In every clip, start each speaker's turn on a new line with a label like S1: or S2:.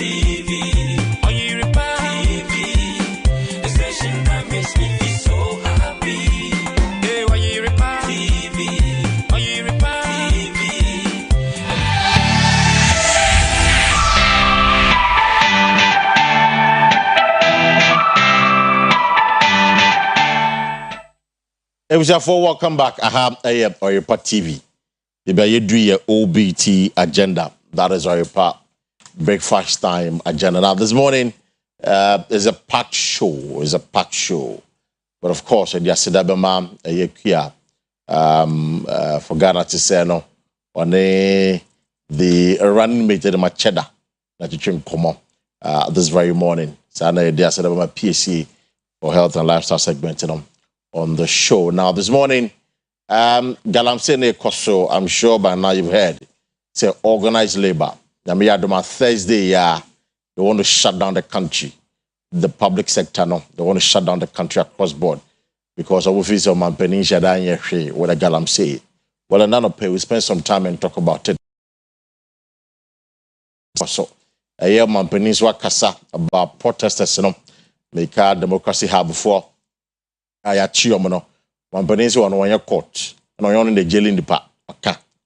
S1: Oyerepa TV, the station that makes me feel so happy. Hey, Oyerepa TV, Oyerepa TV.
S2: It was for welcome back. I have Oyerepa TV. You do your OBT agenda. That is Oyerepa breakfast time agenda. Now this morning is a packed show. It's a packed show. But of course, the Asidabema for Ghana to say no on the running mate of my cheddar that you can come on this very morning. So I know the Asidabema PSC for health and lifestyle segment on the show. Now this morning, Galamsey Koso, I'm sure by now you've heard, say organized labor. We had them on Thursday, they want to shut down the country, the public sector, no, they want to shut down the country across board because of office of Mampeni Shadanya, what a Galamsey. Well, another pay, we spend some time and talk about it. So, a year Mampeni's Wakasa about protesters, make our democracy have before. I achieve, Mampeni's on your court, and on the jail in the park,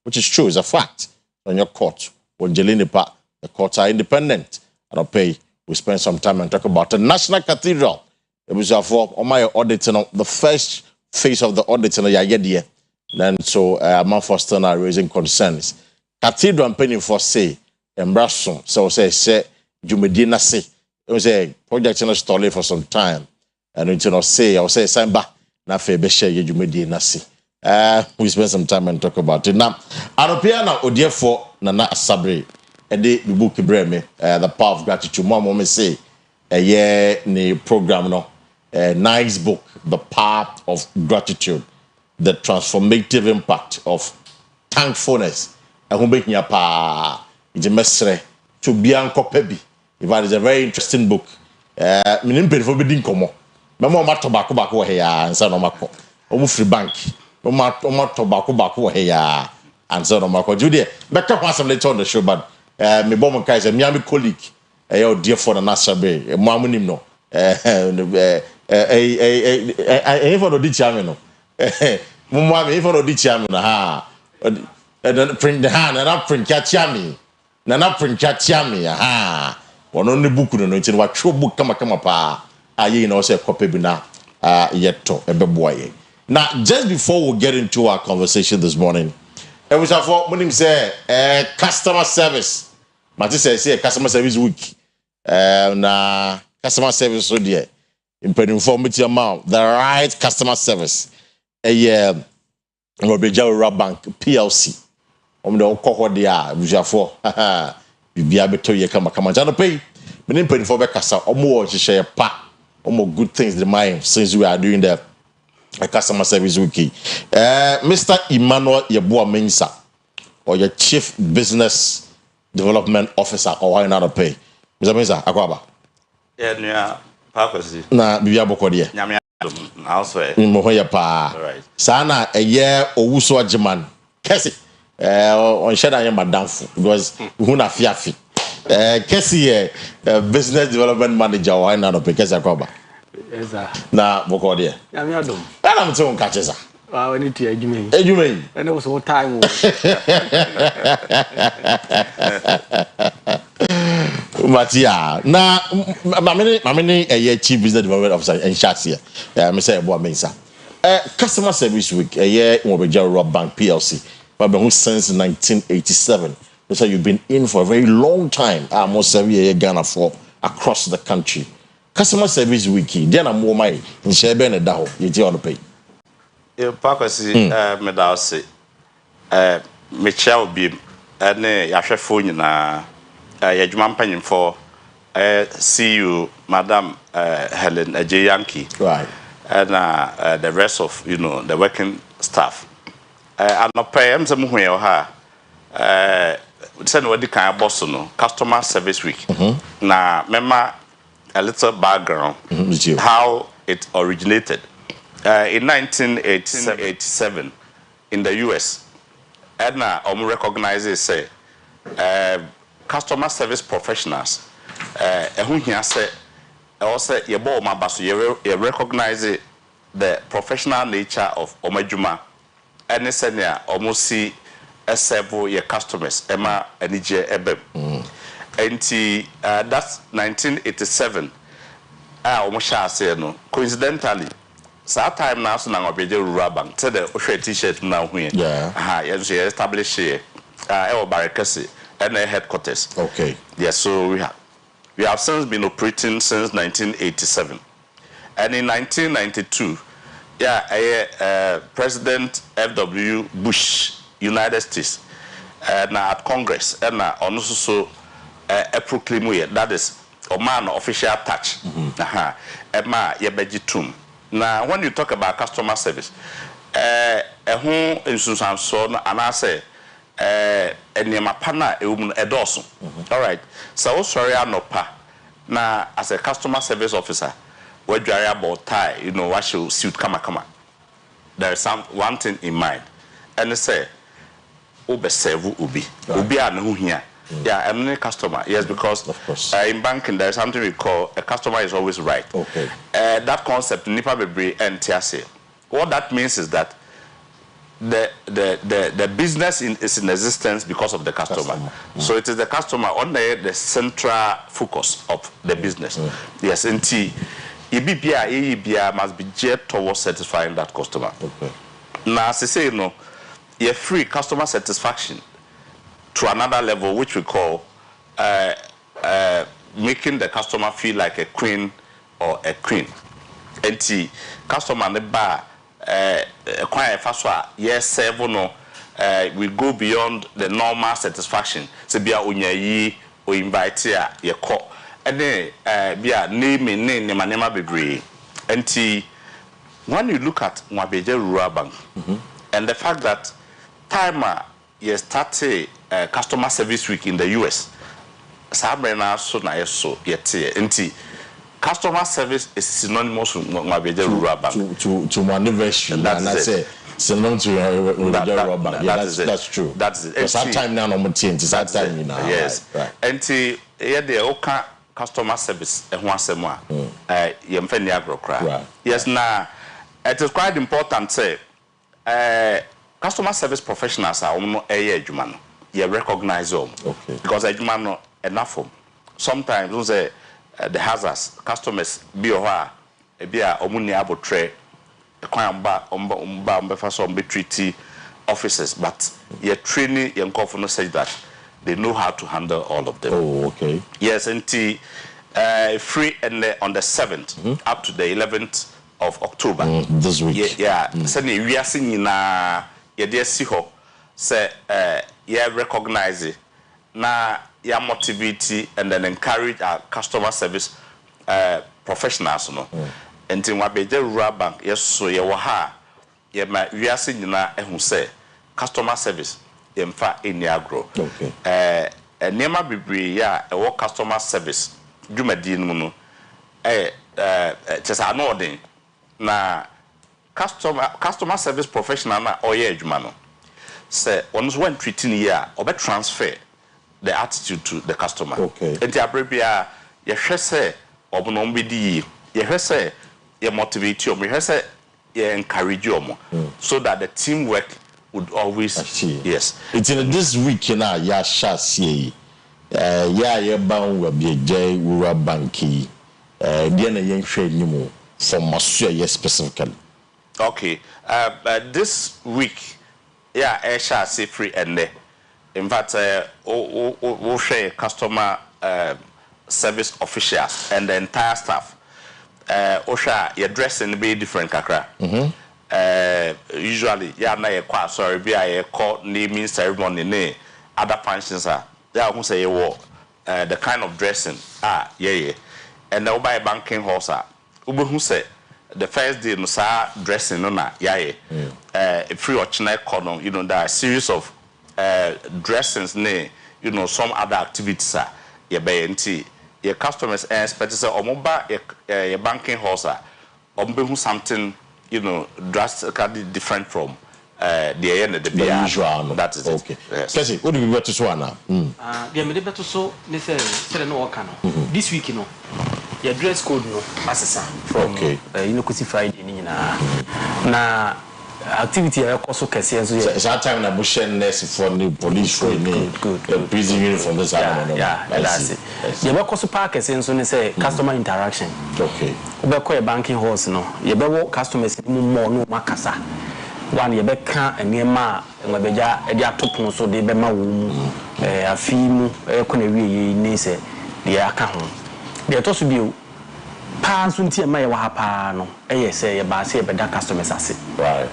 S2: which is true, is a fact. On your court, when jail in the park, the courts are independent. I don't pay. We spend some time and talk about the National Cathedral. It was for on my audit, the first phase of the audit, and then so Amman Foster are raising concerns. Cathedral and penny for say, embrace so say, Jumedina say, it was a project in a story for some time, and it's not say, I'll say, Samba. Na febe share you medi na si. We spend some time and talk about it. Now, Aropia na odiefo Nana Asabre the book breme the power of gratitude. Mama me say ni program no nice book, The Power of Gratitude, the transformative impact of thankfulness. And who make me pa it's a mesre to be ankopebi. It is a very interesting book. Minim pe for be din komo. Memo ma tobacco back here and son of Mako. Almost free bank. Oma tobacco back here and son of Mako. Judy, better pass some later on the show, but me bomb Kaiser, Miami colleague, a dear for the Nasa Bay, a Mamunim no. Even of the chamino. Mumma, even of the chamino, ha. And print the hand and up print catchami. Nana print catchami, ha. One only book, no, it's in what true book come pa. You know, say copy bina yet to a boy. Now, just before we get into our conversation this morning, it was a for when him say customer service. Mati say customer service week. Na customer service so there. Informative amount the right customer service. Oyerepa Bank PLC. The alcohol there. Was a for bibia beto ye kama jano pay. Menim penifo be kasa omo share pa. Almost good things the mind since we are doing the customer service wiki. Mr. Emmanuel Yeboah Mensah, or your Chief Business Development Officer, or why not pay? Mr. Mensah, Akwaba.
S3: Yeah, Kwesi.
S2: Na bibia bokodi.
S3: Nyame adom na also e.
S2: Mohoya pa.
S3: Right.
S2: Sana a year owuso ajeman. Kwesi. On sheda yen madamfo because who na fiafi. Kwesi business development manager why not pay Kwesi Akwaba.
S4: Yes sir.
S2: Na bokodi.
S4: Nyame adom.
S2: Na am tell catch sir.
S4: Wa ni ti adwuma.
S2: Adwuma.
S4: And it was so time.
S2: Matia. Na mamini Chief Business Development Officer in Shatia. Me say Yeboah Mensah. Customer Service Week Oyerepa Bank PLC. But since 1987. So you've been in for a very long time. Almost every year Ghana for across the country. Customer Service Week. Then I'm more my in Shebe and Daho. You tell on the pay.
S3: Kwesi me da say me chia obi ne ya hwefo nyina ya dwuma mpanyimfo see you Madam Helen Ajeyanki,
S2: Right.
S3: And the rest of the working staff anope am sem hu ye ha say no di kan boss no customer service week. Na mema a little background how it originated. In 1987 in the US, Edna recognizes say customer service professionals ɛho hia sɛ also yɛbɔ ɔma ba so yɛ recognize the professional nature of ɔmadwuma ɛne sɛnea ɔmo si ɛsɛbo yɛ customers ɛma anigye ɛbɛm nti that's 1987 ɔmo hyɛ aseɛ no coincidentally saa time na so na ngɔbɛgye rural bank sɛ de ohwɛ t-shirt na ho yɛ yɛn so yɛ establish yɛ ɛwɔ Barekɛse ɛna headquarters.
S2: Okay.
S3: Yes, so we have since been operating since 1987, and in 1992, President F.W. Bush, United States, na at Congress, and also a proclaim that is a man official touch. Emma yebejitum. Now, when you talk about customer service, who instance and so on, and I say. Enema pana edoso. All right. So sorry anopa. Na as a customer service officer, where you are about tie, you know, what should suit kama. There is one thing in mind, and they say, "Obe serve ubi, ubi anu here." Yeah, I'm a customer. Yes, because
S2: of course.
S3: In banking there is something we call a customer is always right.
S2: Okay.
S3: That concept nipa bebre NTS. What that means is that the business is in existence because of the customer. So it is the customer on the central focus of the business. Yes, and EBPA must be geared towards satisfying that customer.
S2: Okay.
S3: Now, as I say, you know, you free customer satisfaction to another level, which we call making the customer feel like a queen or a queen. And customer in the bar. Yes, seven we go beyond the normal satisfaction. So be a unyayi or invite ya call and then be a name manema bebre. And when you look at Mwabeje Rural Bank and the fact that timer you started customer service week in the US, Sabrina so na so yet and customer service is synonymous with Mwabeje Rural Bank. To my anniversary, and I say synonymous with Rural Bank. Yeah, that's true. That's it. Because that time now, no more change. That time you know. Yes. Right. And yeah, the okay customer service. Once a month. Yemfeni agrokra. Yes. Now, it is quite important. Say, customer service professionals are almost a you recognize them. Okay. Because a human enough of. Sometimes those the hazards customers be a omuni abo tray treaty officers, but your training young no say that they know how to handle all of them.
S2: Oh, okay.
S3: Yes, and free and on the 7th up to the 11th of October
S2: this week.
S3: Yeah. Send we are singing na dear siho say recognize it na ya motivate and then encourage our customer service professionals no enti Mwabeje Rural Bank yes so ye wo ha ye ma wiase nyina ehun say customer service ye mfa eni agro.
S2: Okay.
S3: Nema bebre ya e wo customer service dwumadi no no chesa no odin na customer service professional na oye adwuma no say once when treating here obe transfer the attitude to the customer.
S2: Okay.
S3: And the abrabia, you say, obonombidi, you say, you motivate you, you say, you encourage you, so that the teamwork would always. Yes.
S2: It's in this week, you know, ya shasi, ya bound will be a J Rural Banky, Diana Yang Shade Nimo, from Australia specifically.
S3: Okay. This week, yeah, I shall say free and there. In fact, we'll share customer service officials and the entire staff. Osha, your dressing be different, kakra. Usually, yeah, na ye kwa sorry, be a call naming ceremony, ne other functions are. They are who say the kind of dressing. Yeah. And they'll buy a banking horse. Ubu who say the first day no sa dressing no na yeah. Free or china column, you know, there are a series of dressings, you know, some other activities are your customers expect to say your banking horse something, you know, drastically different from the end of the
S2: usual.
S3: That is
S2: okay.
S3: Yes.
S2: Kwesi, what do we better so now?
S4: The me better so say no work no. This week no. Your dress code no asesa from Kwesi Friday ni na activity also kese so
S2: that time na bushen nurse for the police training prison uniform this
S4: that's it. You be so park kese so say customer interaction.
S2: Okay.
S4: We be call banking halls no. You be wo customers more no makasa. One you be kan enema ngabeja e dia topon so de be ma wo mu afi mu e ko na wie ni se de aka ho. De to so bi pa so ntie ma ye wa pa no e ye se ye ba se ye be da customers ase.
S2: Right.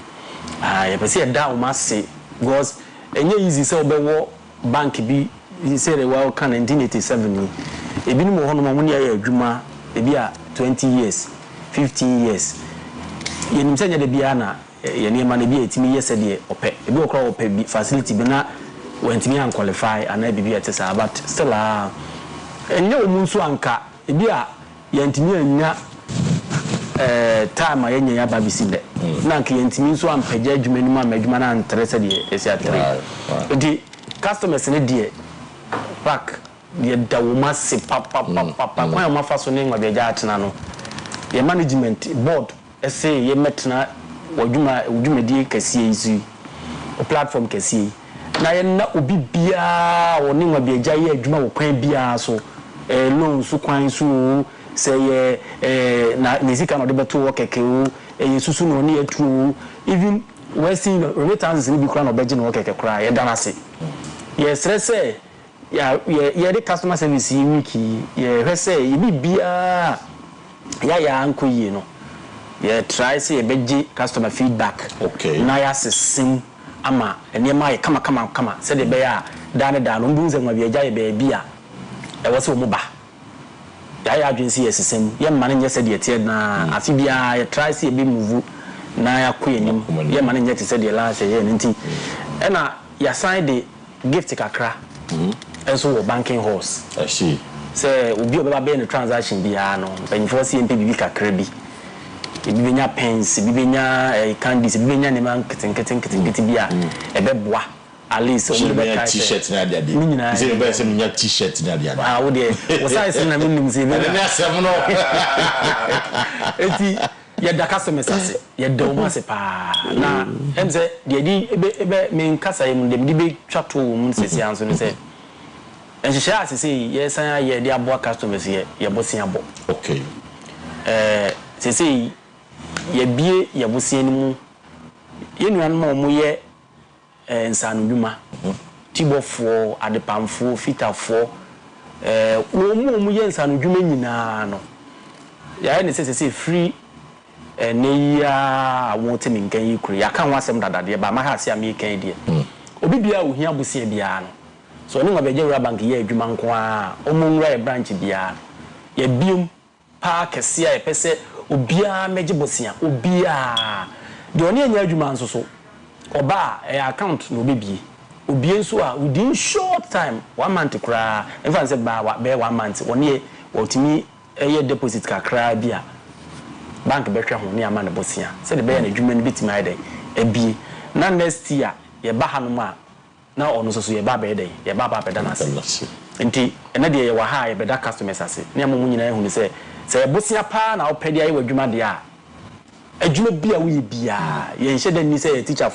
S4: You see a down must because easy so be wo bank bi say the well can 1987 e bi no ho no mo ne ya adwuma e bi a 20 years 15 years ye nim senya de bia na ye ne ma ne bi etimi ye se de ope e bi okra ope bi facility bi na wantimi an qualify ana bi bi etesa but still enye omu nso anka e bi a ye ntimi anya time ayenye ya babisi de na nke yentimi nso ampagya adwuma ni ma adwuma na antrese de esi atere di customers ne de back de dawo ma se papa kwa ya mafa so ne ngwa beja atena no ye management board ese ye metena adwuma di kase isu o platform kase na ye na obi bia wo ne ngwa beja ye adwuma wo kwan bia so loan su kwan su say na nizika no de beto wo keke susu no ne atu even we see remittance ni bi kura no beje no keke kura ye danase ye stress ye the customer service wiki ye hwese ye bibia ya anko yi no ye try say ye beje customer feedback
S2: okay
S4: na ya sesim ama enema ye kama say de be ya da no mbunze nwa bi ye bia e wo se wo ba ya adwensi yesesem ye mane nye se de tie na afi bia ye try se be move na ya ko enim ye mane nye te se de last ye nti e na ya sign the gift kakra enso wo banking halls
S2: I see
S4: say obi obeba be no transaction bia no penfo se mpe bibi kakra bi ebi nya pens ebi nya candies ebi nya ne man keten bia e be boa at least
S2: on the t-shirt na dia dia say be say nya t-shirt na dia
S4: wo de wo size na minim say be
S2: na asem no
S4: eti ya da customers ase ya da o ase pa na emze de di ebe me nkasa yim de be twato mu sesi anso no say enhihia ase say ye san ya de abo customers ye bosia bo
S2: okay
S4: say ye bie ye bosia ni mu ye nuan mo ye nsanuduma tibofo adepamfo fitafo wo mu ye nsanuduma nyina no ya ne say free ne ya wonte minkan yi kuri ya kan wasem dadade ba ma ha se am yikan die obi bia ohia bosia bia no so ne ngobeje wura bank ye adwuma nko a omunwura e branch bia ya biom pa kese a pese obia meje bosia obia de oni anya adwuma nso so oba account no bebie obie nso a within short time 1 month kra even say ba be 1 month oni otimi eye deposit kakra bia bank betwe ho ne ama ne bosia say de be na adwuma ne bitimi ade ebie na next year ye ba ha no ma na ono so ye ba be dey ye ba beda na se nti ene de ye wa ha ye beda customers ase ne amu nyina ehunu se bosia pa na opede aye wadwuma de a adwuma bia wo ye bia ye nhye da ni se teacher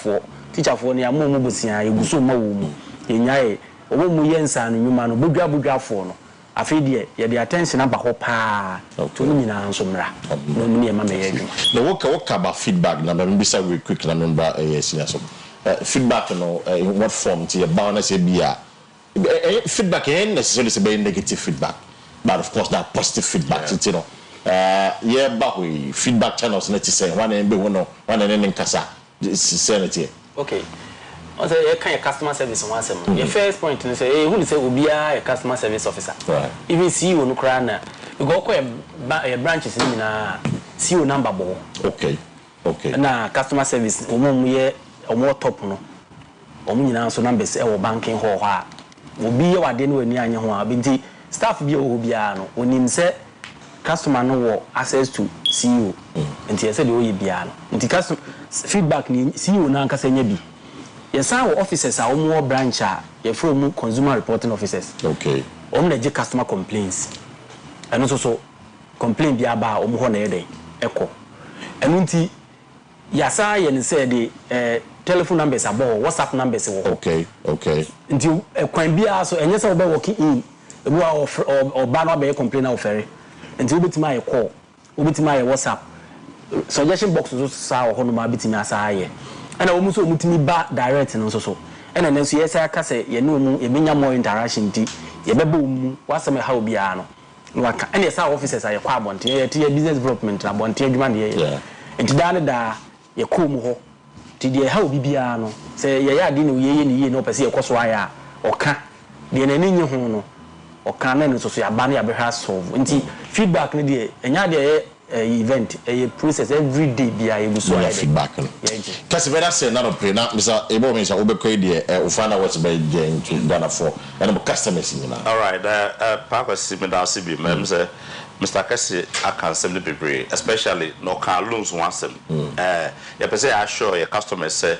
S4: for ne amu bosia ye guso ma wo mu ye nyae owo mu ye nsa no nwuma no bodwa for no afi de ye de attention aba ho pa to no nyina nso mra no mu ne ma me ye adwuma
S2: no woka ba feedback na be bisa we quick na member senior so feedback no in what form to your balance bia feedback ain't necessarily say negative feedback but of course that positive feedback you know yeah but we feedback channels net say one and be one and kasa sanity
S4: okay also you can customer service one sem your first point is say who say obia a customer service officer
S2: right
S4: even CEO no kra na you go call a branches ni na CEO number bo
S2: okay
S4: na customer service omum ye omo top no omo nyina so numbers e wo banking hall ha obi ye wade no ani anye ho abi nti staff bi o bia no onim se customer no wo access to CEO nti yɛ sɛ de oyɛ bia no nti custom feedback ni CEO na ankasa nya bi yɛsan wɔ officers a wɔn wɔ branch a yɛfrɛ mu consumer reporting officers
S2: okay
S4: wɔn na gye customer complaints ɛno nso so complaint bi aba a wɔn hɔ na yɛ dɛn ɛkɔ ɛno nti yasa yɛ ne sɛ de telephone numbers abo WhatsApp numbers wo
S2: okay
S4: nti kwan bia so enye se wo be working in ebu or ba no be complain na ofere nti obetima aye call obetima aye WhatsApp suggestion box so sa wo no ma betima asa aye ana wo mu so omutimi ba direct no so ana nan so yesa aka se ye no mu ye benya more interaction nti ye beba mu wasame ha obia no waka ana yesa officers aye kwa abonte ye tie business development na bonte adwuma ne ye nti da ne da ye ko mu ho ti de ha obibia no se ye ya ade ne ye ne ye no pese ye koso aya oka de na ni nye ho no oka na ne so ya ba na ya be ha solve nti feedback ne de enya de event process every day bia ye so ya
S2: feedback no kasi better say na no pay na misa ebo me say obekọ de o find out what be into Ghana for and customers ni na
S3: all right pa Kwesi me da sibi me say Mr. Kwesi akan sem the people especially no can loans one sem you per say assure your customers say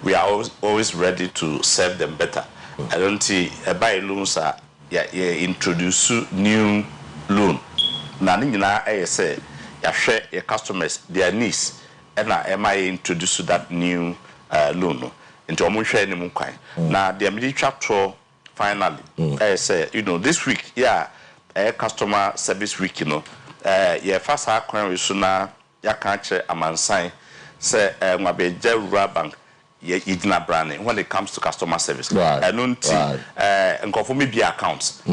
S3: we are always ready to serve them better I don't see buy loans are introduce new loan na ni nyina say you share your customers their needs and am I introduce that new loan into omo share ni mu kwan na the immediate chapter finally say this week customer service week yeah first akwan we so na ya kan che amansan say nwabeje rural bank ye igina branding when it comes to customer service and unti nkofo me be accounts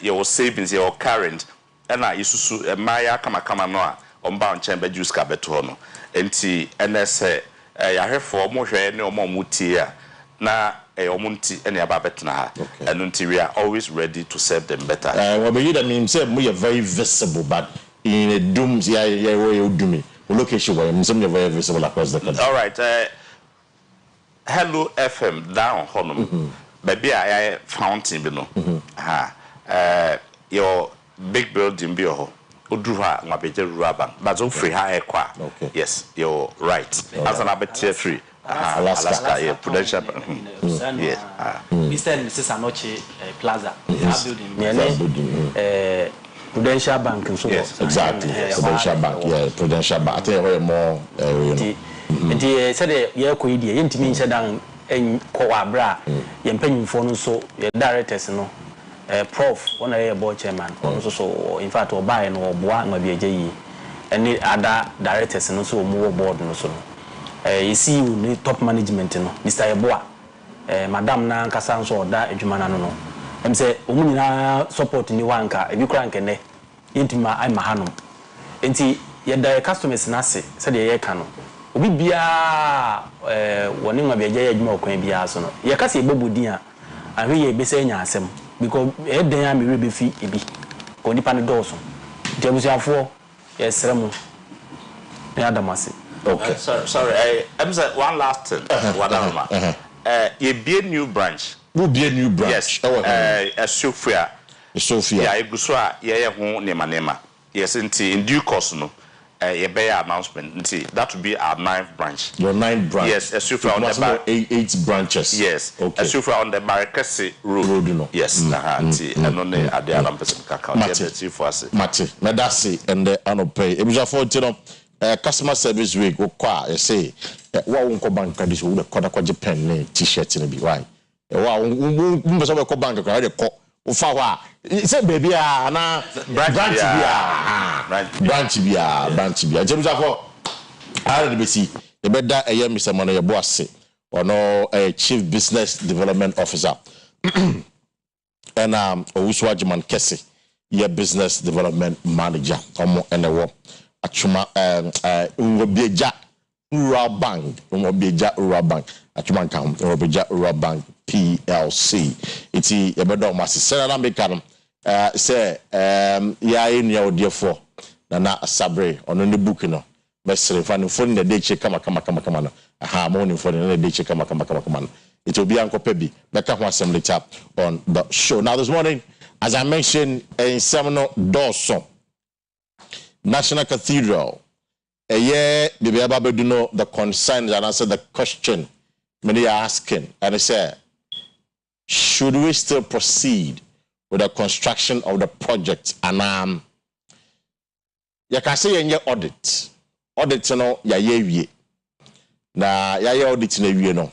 S3: your savings your current na isusu maya kama no a omba onchen be juice ka beto no enti NS ya hwefo mo hwe ne omo mutie a na omunti ene aba betna ha and until we are always ready to serve them better
S2: we be that mean say we are very visible but in a dooms we do location where some very visible across the country.
S3: All right Hello FM down honum baby I fountain bi no your big building bi ho oduru ha nwabeje rural bank but so free ha ekwa yes you're right as an abetia free Alaska, yeah, Prudential Bank.
S4: Yes. Mr. and Mrs. Anoche Plaza, building. Prudential Bank.
S2: Yes, exactly. Prudential Bank, yeah, Prudential Bank. I think we're more,
S4: the said, yeah, could you intimate down and coabra, and penny phone so, your directors, no, Prof, one a board chairman, also, in fact, or buy and or bois, maybe a J. And the other directors and also more board, no so. You see you top management no Mr. Eboa madam na nkasa nso oda adwuma na no em say omu nyina support ni wanka ebi kura nkene intima ai mahanom enti ye da customers na se se de ye ka no obi bia woni nwa bia je adwuma okwan bia so no ye ka se ebobodin a ahwe ye be se nya asem because eden a me be fi ebi ko nipa ne dɔɔso debusuafo ye sremu ne adamase.
S3: Okay. Sorry. I'm saying one last thing. You be a new branch.
S2: Will be a new branch.
S3: Yes. Sophia. Yeah, Iguswa. Yeah, who nema. Yes, in due course, no. A bear announcement. That will be our 9th branch.
S2: Your 9th branch.
S3: Yes, Sophia on the
S2: 8 branches.
S3: Yes.
S2: Okay.
S3: Sophia on the Barakasi road. No. Yes. And only at the Alam Pacific account.
S2: Mate. Medasi and the Anopay. It was a 40. Customer service week go kwa you say wa won ko bank this we ko da ko pen t-shirt ni bi why wa won so we ko bank ko dey ko o fa wa say baby na branch bia james afọ ara de besi e be da eye Mr. Mono ye bo ase ono chief business development officer and owusu ajiman Kwesi ye business development manager omo enewo Achuma Urobeja Rural Bank Achuma Kam Urobeja Rural Bank PLC iti ebedo masi sena make am say ya eni odefo na sabre ono ne book no mesre fa no phone na dey check kama no aha mo ni phone na dey check kama no it will be ankopa bi beka ho assembly tap on the show. Now this morning, as I mentioned in Seminole Dawson National Cathedral the concerns and answer the question many are asking. And I say, should we still proceed with the construction of the project? And you can say in your audit. Audit no ya ye na ya audit na wie no.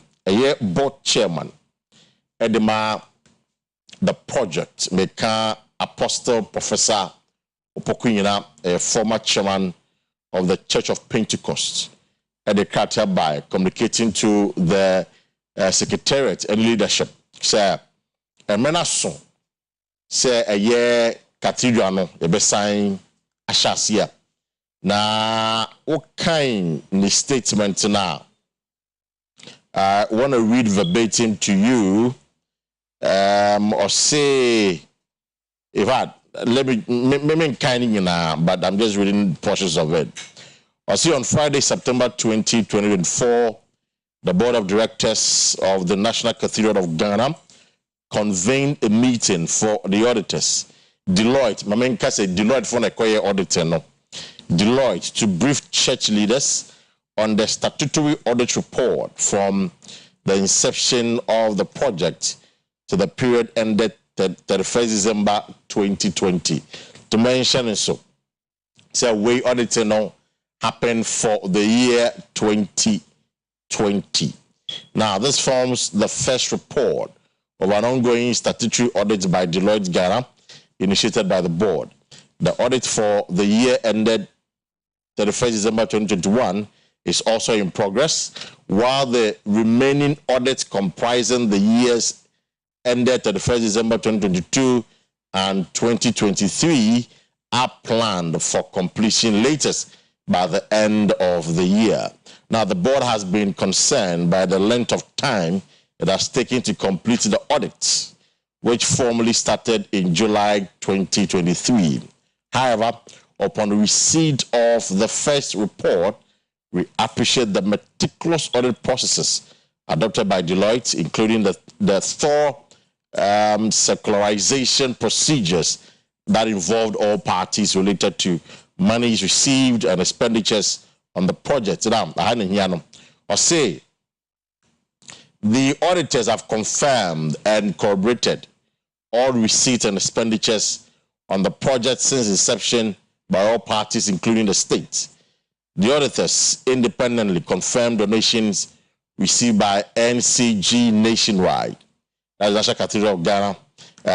S2: Board chairman edema the project meka Apostle Professor Opokunyina, a former chairman of the Church of Pentecost, educated by communicating to the secretariat and leadership. Say, a menason, say a year cathedral no, a besign ashasia. Na what kind of statement now? I want to read verbatim to you, or say, if I let me kind of, but I'm just reading portions of it. I see on Friday, September 20, 2024, the board of directors of the National Cathedral of Ghana convened a meeting for the auditors. Deloitte, my main case, Deloitte for the auditor, no. Deloitte to brief church leaders on the statutory audit report from the inception of the project to the period ended 31st December 2020. To mention it so we auditing now happened for the year 2020. Now this forms the first report of an ongoing statutory audit by Deloitte Ghana initiated by the board. The audit for the year ended 31st December 2021 is also in progress, while the remaining audits comprising the years ended 31st December 2022 and 2023 are planned for completion latest by the end of the year. Now, the board has been concerned by the length of time it has taken to complete the audits, which formally started in July 2023. However, upon receipt of the first report, we appreciate the meticulous audit processes adopted by Deloitte, including the thorough secularization procedures that involved all parties related to monies received and expenditures on the project. Now, I say the auditors have confirmed and corroborated all receipts and expenditures on the project since inception by all parties, including the state. The auditors independently confirmed donations received by NCG nationwide. That's National Cathedral of Ghana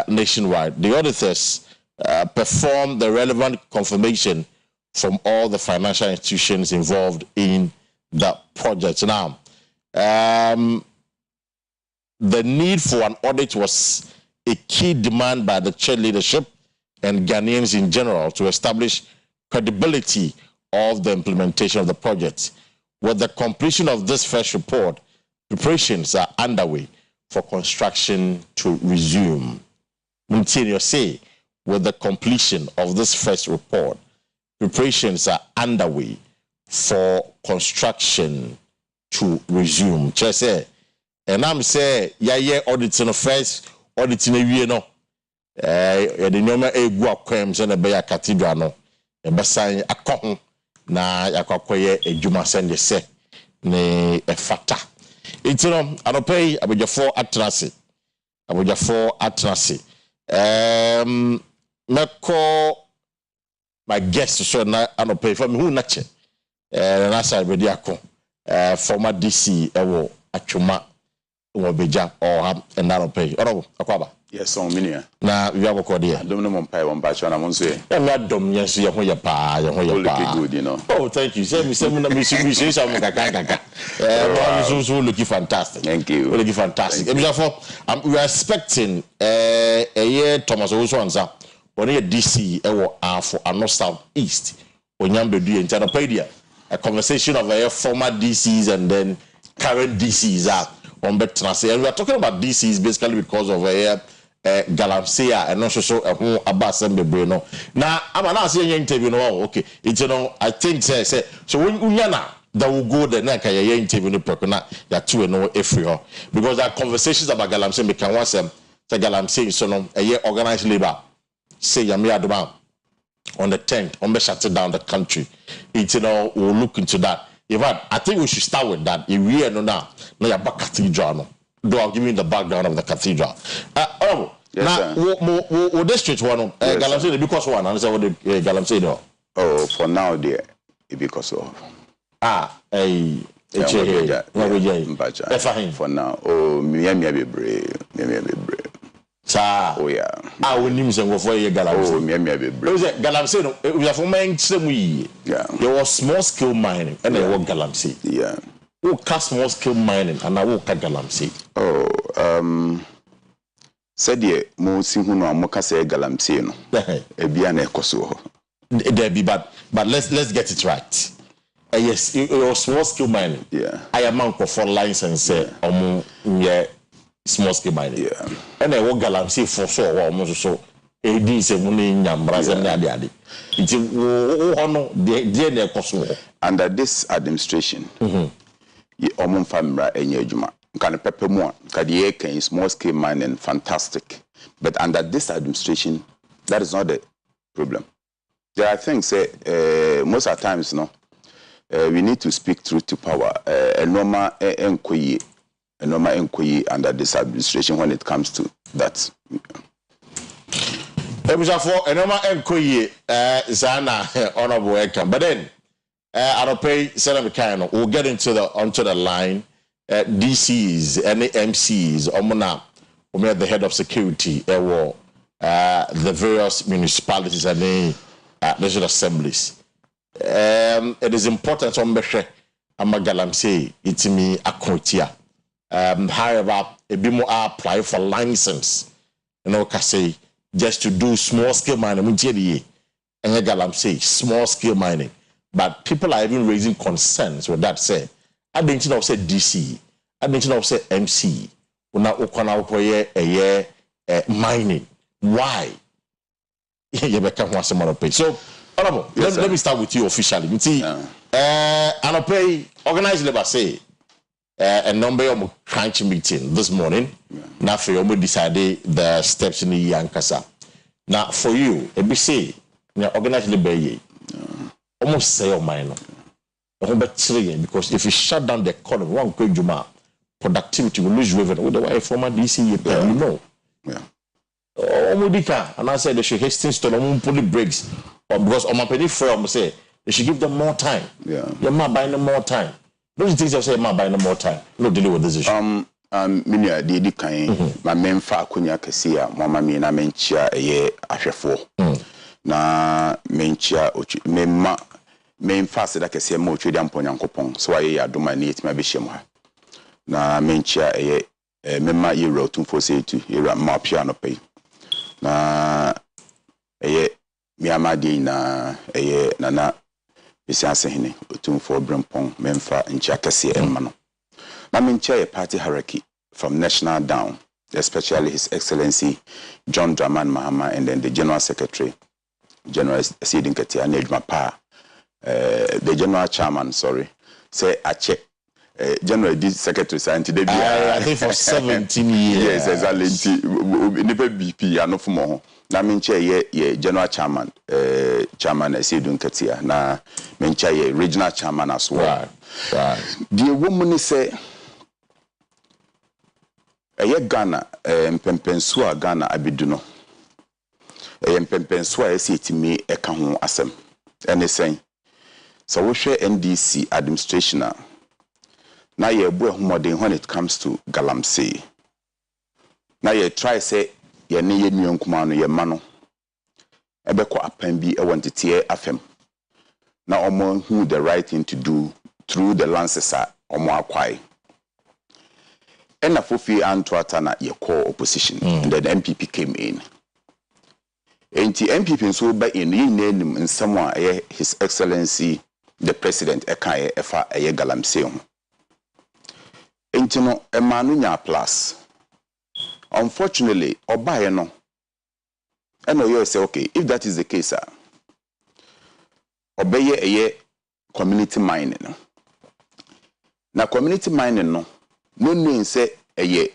S2: nationwide. The auditors performed the relevant confirmation from all the financial institutions involved in the project. Now, the need for an audit was a key demand by the church leadership and Ghanaians in general to establish credibility of the implementation of the project. With the completion of this first report, preparations are underway for construction to resume. Continue say, with the completion of this first report, preparations are underway for construction to resume. Just say, and I'm saying, yeah, auditing the first auditing a no. The number a guaquems and a bear cathedral no. And beside a cotton na yakwakoye ejuma send say ne efata. It's no, I don't pay abujafo atrasi. Meko my guest so na I don't pay for me who nache. Na sa bedi akon. Former DC ewo atwuma Obeja or have and I don't pay. Akwaba.
S5: Yes, on minia.
S2: Na we have a cordia.
S5: Don't know one pay one batch on a monse.
S2: And that dumb, yes, you your pa,
S5: good, you know.
S2: Oh, thank you. Send me some kaka. So looking fantastic.
S5: Thank you.
S2: Looking fantastic. We are expecting a year Thomas Oswanza on a DC for a north south east. Onyambe do entire pedia. A conversation of a former DCs and then current DCs are on better. And we are talking about DCs basically because of a Galamsea and also so a Abbas Breno. Now I'm not saying interview. No, okay. It's I think say so when Uyana that will go the neck interview no pekona ya two no every because there are conversations about Galamsea can once say Galamsea so no a year organized labor say Yami Adoma on the 10th, on shutting down the country. We'll look into that. In fact, I think we should start with that. If we are now you're back cathedral. Though I'll give you the background of the cathedral.
S5: Yes,
S2: now, this street one, Galamsey, because one, and say what the Galamsey.
S5: Oh, for now, dear, because of. For now, oh, me be brave.
S2: Sa.
S5: Oh yeah.
S2: We need some go for a Galamsey.
S5: Oh, me be brave.
S2: Galamsey, we are from mine.
S5: Yeah.
S2: There was small scale mining, and I work Galamsey.
S5: Yeah.
S2: Who cast small scale mining, and I work Galamsey.
S5: Oh, said ye, mo si huno amoka say Galamsey no. Ebia na ekoso.
S2: There be, but let's get it right. Yes, it was small scale mining.
S5: Yeah.
S2: I am for license. Yeah, small scale mining.
S5: Yeah.
S2: And I work Galamsey for so almost so. AD se muni nyambra na ade. Iti ono de na ekoso.
S5: Under this administration, ye omon famra enye adwuma. Kan pepe mo ka de can small scale mining fantastic. But under this administration, that is not the problem. There are things most of the times we need to speak truth to power. A normal enquiry under this administration when it comes to that.
S2: For a normal enquiry, Zana honorable welcome. But then I don't pay Senator Kano. We'll get onto the line. DCs and MCs, Omona, who the head of security, the various municipalities and the national assemblies. It is important to remember Galamsey, it's me Akua. However, a bit more apply for license. Say just to do small scale mining. And Galamsey, small scale mining. But people are even raising concerns with that. Say, I didn't know say DC. I didn't know say MC. Mining. Why? So, Honorable, let me start with you officially. Anopay organized labor say a number of crunch meeting this morning. Now for you decided the steps in the Yankasa. Now for you, say organized labor almost say your mind. Because if you shut down the economy, one quick juma, productivity will lose revenue. With the way former DC, you know. And I said they should hasten to put the brakes. Because on my penny firm say they should give them more time.
S5: Yeah.
S2: You're not buying them more time. Don't you think they say you're not buying them more time? No dealing with this issue.
S5: Minya di kan ma memfa akonya kese a mama mi na menchia eye ahwefo. Na menchia memfa se da kese ma otwedi amponyankopon so aye adoma na yetima be hyem ha. Na menchia eye memma yero tumfo se tu yero ma piano pay. Na eye miamadi na eye nana bisiase hene otumfo brempon memfa nchia kese emma no. Na menchia a party hierarchy from national down, especially His Excellency John Dramani Mahama and then the General Secretary, General Akua Asieduaa, the General Chairman, say Ache, General Secretary,
S2: I think for 17 years.
S5: Yes, exactly. Never BP, I know for more. Na menchia ye General Chairman, Chairman Asieduaa, na menchia ye Regional Chairman as well.
S2: Right.
S5: The woman say, Ghana, Mpempensua Ghana abiduno. Mpempensua esitimi eka ho asem. Ene sen. So we share NDC administration na ye bu ehumode when it comes to Galamsey. Na ye try say ye ne ye nuankuma no ye ma no. Ebekọ apan bi e wantete afem. Na omo hu the right thing to do through the lances omo akwai. And Fofi Antuata na your core opposition, and then MPP came in. And the MPP so by in name in someone His Excellency the President Ekaye Efa Eye Galamsey. And no Emanunya plus. Unfortunately, Obaye no. And you say okay, if that is the case, Obeye Eye community mining. Na community mining no. No means say a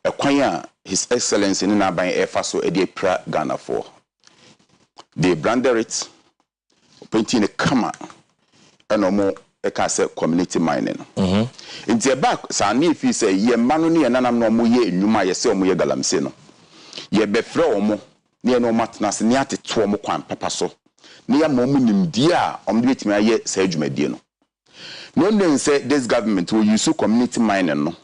S5: kwanya His Excellency in Naban Efa so a pra Ghana for. They branded it, painting a camera, and no more a case community mining. In the back, Sani, if you say, ye manuni and anam no more ye, you might say, mo ye galamsino. Ye befro mo, near no matnas, near the tuomo quan papaso. Near mominim dia, omdit me ye, say Jumediano. No one say this government will use community mining, no.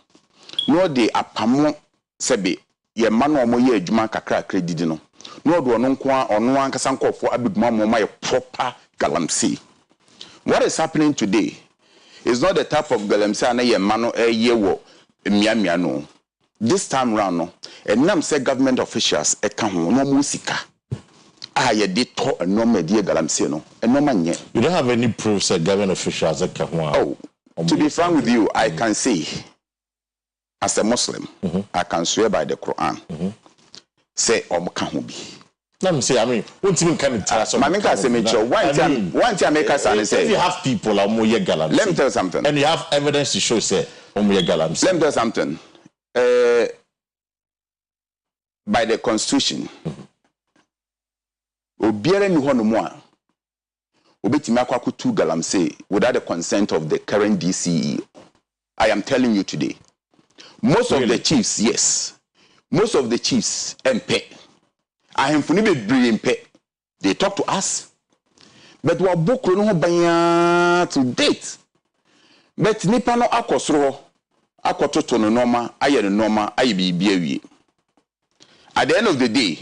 S5: No, they are pamo sebe, ye mano mo ye, Juma kakra credit no. No, do no kwa or no one can sanko for a big mama my proper galamsey. What is happening today is not the type of galamsey na ye mano a ye wo miamiano. This time round, no, and nam say government officials e kan ho no musika. Ah, ye did talk and no media galamsey no, and no man yet.
S2: You don't have any proofs that government officials e kan ho.
S5: Oh, to be frank with you, I can say, as a Muslim, I can swear by the Quran. Say kan ho bi.
S2: Let me say, I mean, what even can it tell us?
S5: One time make us say,
S2: if you have people like Moye Galam,
S5: let me tell you something.
S2: And you have evidence to show, say, Moye Galam.
S5: Let me tell you something. By the Constitution, Obiara ni hono mo a obetimi akwakutu galamsey without the consent of the current DCE. I am telling you today. Most of the chiefs, yes. Most of the chiefs, MP. I am funny be they talk to us. But we book no banya to date. But nipa no akosro akototo no normal, aye no normal, aye bi. At the end of the day,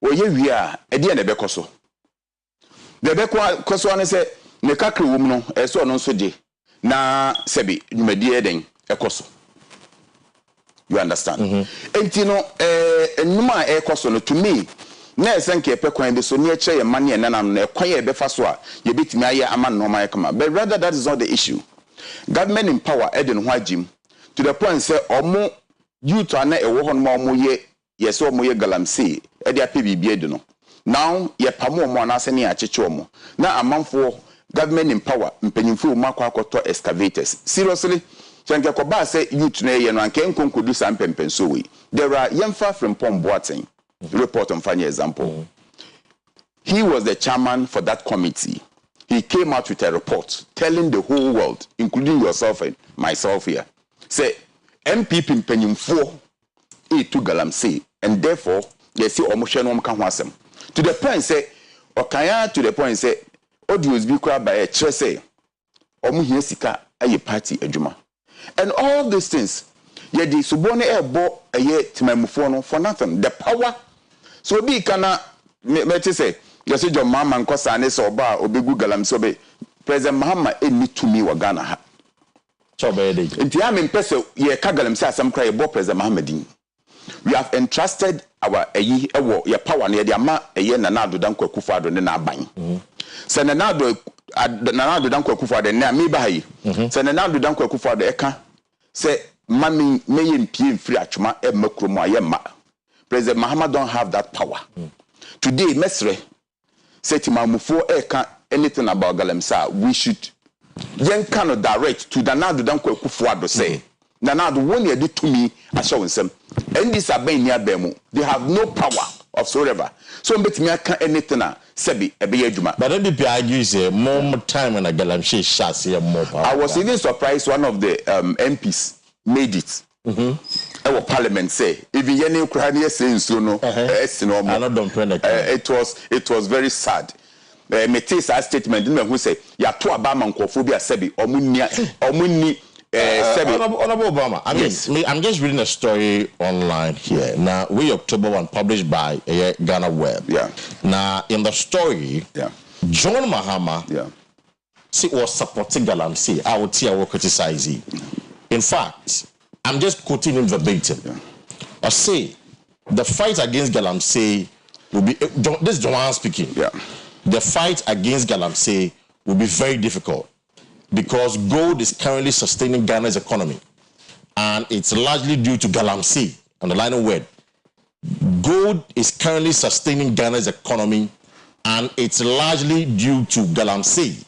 S5: we are e dey na bekoso. The bekoso an say ne kakre wom no e so no so je na sebi dwumadi eden ekoso. You understand? And you know, numa ekoso no to me, na esenke pekwan be so ne eche ye mane nanam na ekwan ye be fa so a ye betimi aye ama normal kama. But rather that is not the issue. Government in power eden ho agim to the point say omo youth ana ewo ho no omo ye so omo ye galamsey e dey ape bibie de no. Now ye pamo omo na ase ne acheche omo. Na amanfo government in power mpanyimfo omo akwakoto excavators. Seriously Chenke koba say youth na ye no anke nkonkodu sam pempenso we. There are Yemfa from Pomboating. Report on funny example. He was the chairman for that committee. He came out with a report telling the whole world, including yourself and myself here, say MPP Penyumfo to galamsey, and therefore they see omotion kamwasem. To the point say, Okaya to the point say, audios be crab by a chair say, Omu sika aye party ejuma. And all these things, ye di subone ebo aye timamufono for nothing. The power. So be kana me say, you say your mama and Kwesi so ba obegu galamsey be President Mahama eni tumi wa Ghana ha.
S2: Chobede.
S5: Nti am impese ye ka galamsey asem kra ye bo President Mahamadin. We have entrusted our ayi ewo ye power na ye de ama aye Nana Ado Dankwa Akufo-Addo ne na ban. Se Nana Ado Dankwa Akufo-Addo na me ba yi. Se Nana Ado Dankwa Akufo-Addo eka se mami meye mpie mfiri atwoma e makromo aye ma. President Mahama don't have that power. Today mesre say timamufo eka anything about galamsey we should yen cannot direct to Nana Ado Dankwa Akufo-Addo say Nana Ado won ye to me asho nsem. And this aben near Bemu, they have no power whatsoever. So betimi aka anything sebi ebe adwuma. But
S2: then the argue say more time when a galamsey shots here more power.
S5: I was even surprised one of the MPs made it. Our parliament say if you any Ukrainian say so no it was very sad. Metesa statement who say ya to abama nkophobia sebi omunni
S2: Honorable Obama, I mean,
S5: yes.
S2: I'm just reading a story online here. Now, October 1, published by Ghana Web.
S5: Yeah.
S2: Now, in the story, John Mahama was supporting galamsey. I will criticize him. In fact, I'm just quoting him verbatim. I say, the fight against galamsey will be, this is John speaking. The fight against galamsey will be very difficult, because gold is currently sustaining Ghana's economy, and it's largely due to galamsey. Underline word. Gold is currently sustaining Ghana's economy, and it's largely due to galamsey.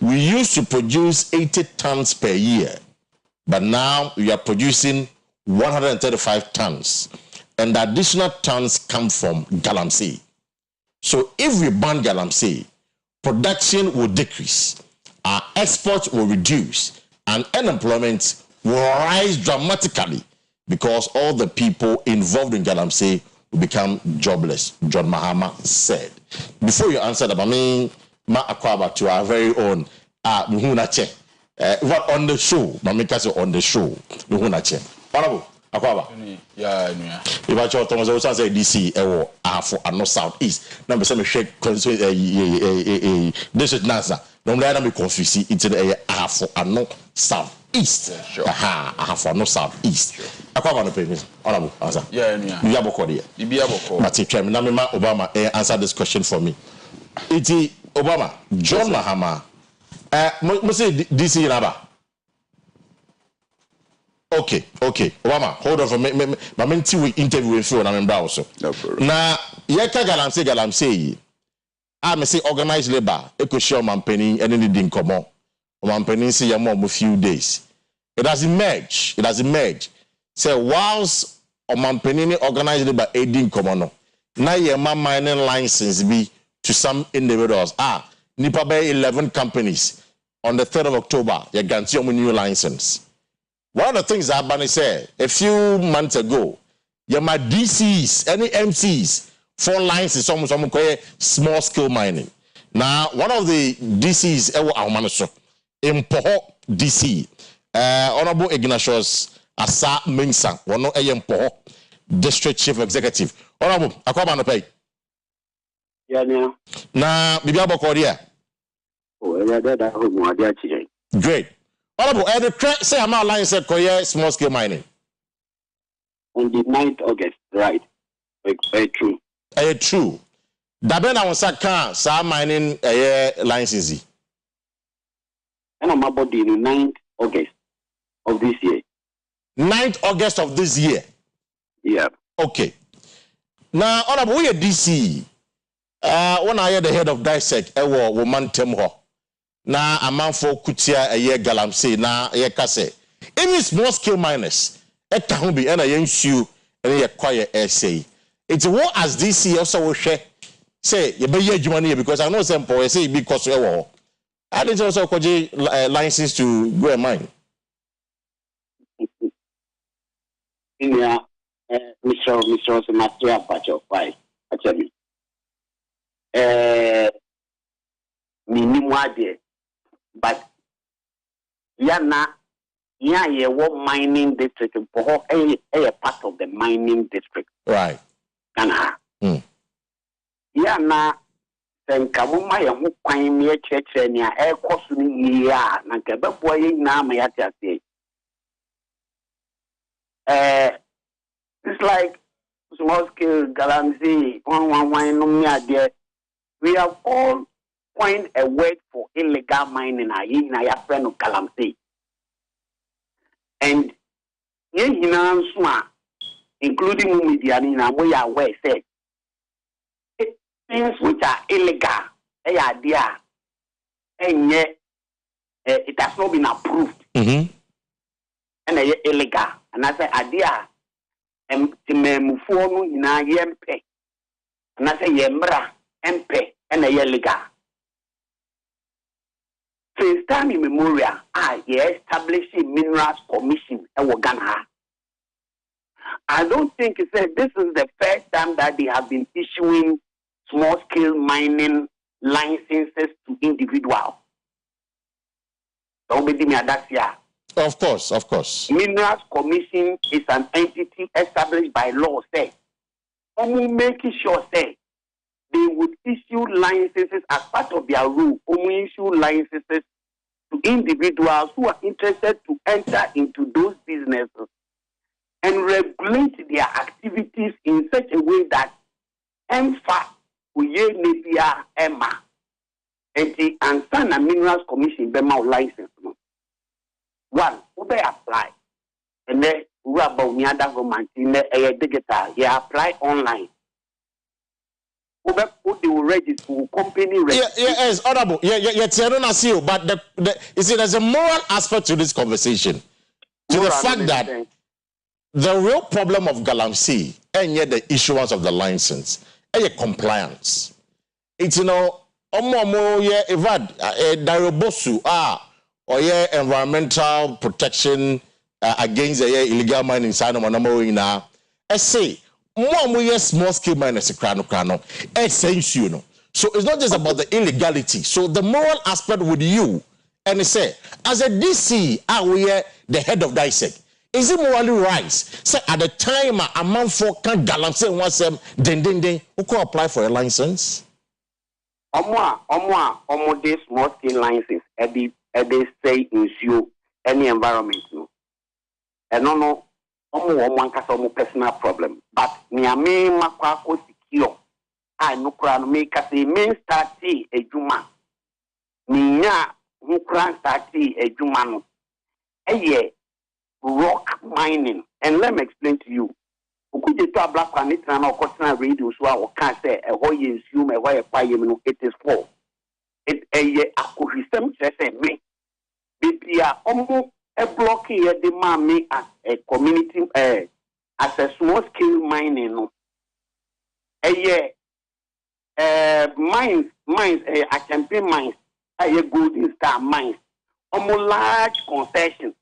S2: We used to produce 80 tons per year, but now we are producing 135 tons, and the additional tons come from galamsey. So if we ban galamsey, production will decrease, our exports will reduce, and unemployment will rise dramatically because all the people involved in galamsey will become jobless, John Mahama said. Before you answer that, I mean, Ma Akua to our very own Muhunache. On the show, Mamika say on the show, Muhunache. Honorable Akua.
S5: Yeah.
S2: If I told Thomas, I was say DC, for and not southeast. Number some shake this is NASA. Don't let me confuse it. It's a for and not southeast.
S5: Sure.
S2: Half for no southeast. Akua on the payment. Honorable answer.
S5: Yeah.
S2: You have a call here. But if Obama answer this question for me. It's Obama, John Mahama. Must say DC Naba. Okay. Obama, hold on for me. My we interview with you and I'm also.
S5: No problem.
S2: Now, yeka galamsey. I may say organized labor. Eko share mampeni and anything come on. Mampeni say a few days. It has emerged. Say whilst mampeni organized labor aiding come on. Now yema mining license be to some individuals. Nipa bay 11 companies on the 3rd of October. You grant your new license. One of the things that Bani said a few months ago, you my DCs, any MCs, 4 licenses, some small scale mining. Now, one of the DCs, in Poho DC, Honorable Ignatius Asa Mensah, one of Poho District Chief Executive. Honorable, Akwa pay.
S6: Yeah.
S2: Now, Bibi Abokoria. Great. Honorable, say I'm outlining said Koye small scale mining.
S6: On the 9th August, right? True.
S2: True. Dabena on Saka, sa mining license.
S6: And I'm about the 9th August of this year.
S2: 9th August of this year?
S6: Yeah.
S2: Okay. Now, Honorable, we are DC. When I hear the head of dissect, woman temho. Na a man for kutia a year galamsey na ye kase. Even small scale miners, a kahumbi and a young shoe and a quiet essay. It's what as DC also will share. Say, you be your money because I know some boys say because you are. I didn't also call license to go and mine.
S6: Yeah, Mr. Master Pacho, why? Actually, minimum. But what mining district a part of the mining district.
S2: Right.
S6: Yana then Kamuma Yamu Pioneer Church and ya air cost me ya Nankaba boy na mayata say. It's like small scale galamsey, one no idea. We have all coined a word for illegal mining na ya friend of galamsey. And including media na we are aware say things which are illegal, and yet it has not been approved. And illegal. And I say idea and Timemufono in a yempe. And I say yembra empe and a illegal. Since time immemorial, establishing Minerals Commission in Ghana. I don't think this is the first time that they have been issuing small-scale mining licenses to individuals.
S2: Of course.
S6: Minerals Commission is an entity established by law, say. Only making sure, say, they would issue licenses as part of their rule. Only issue licenses to individuals who are interested to enter into those businesses and regulate their activities in such a way that EMFA, Uye Nepia, Emma, and Sana Minerals Commission, Bema license. One, who they apply, and then who are about the government in the digital, you apply online. Who they will register, company register.
S2: Yes, honorable. Yeah, but you see, there's a moral aspect to this conversation. To the fact that the real problem of galamsey and yet the issuance of the license and compliance. it's omo ye evad Darobosu or ye environmental protection against the illegal mining sign of manamo ina say more ye small scale miners crano essential. So it's not just about the illegality. So the moral aspect with you, and say, as a DC, we the head of DISEC. Is it morally right? Say at the time a man for can balance once who can apply for a license?
S6: Omo this small scale license at the say issue any environment no. And no omo kasa personal problem. But me makwa ko secure. I no kra no make say me start a juma. Ni nya no kra start a juma no. Rock mining. And let me explain to you. Ukuje to black planet na no continent radio so I can say a whole year assume a why it is for. It a akohisem say me. Bibia omo a block here the man me as a community as a small scale mining no. Mines a campaign mines a golden star mines omo large concession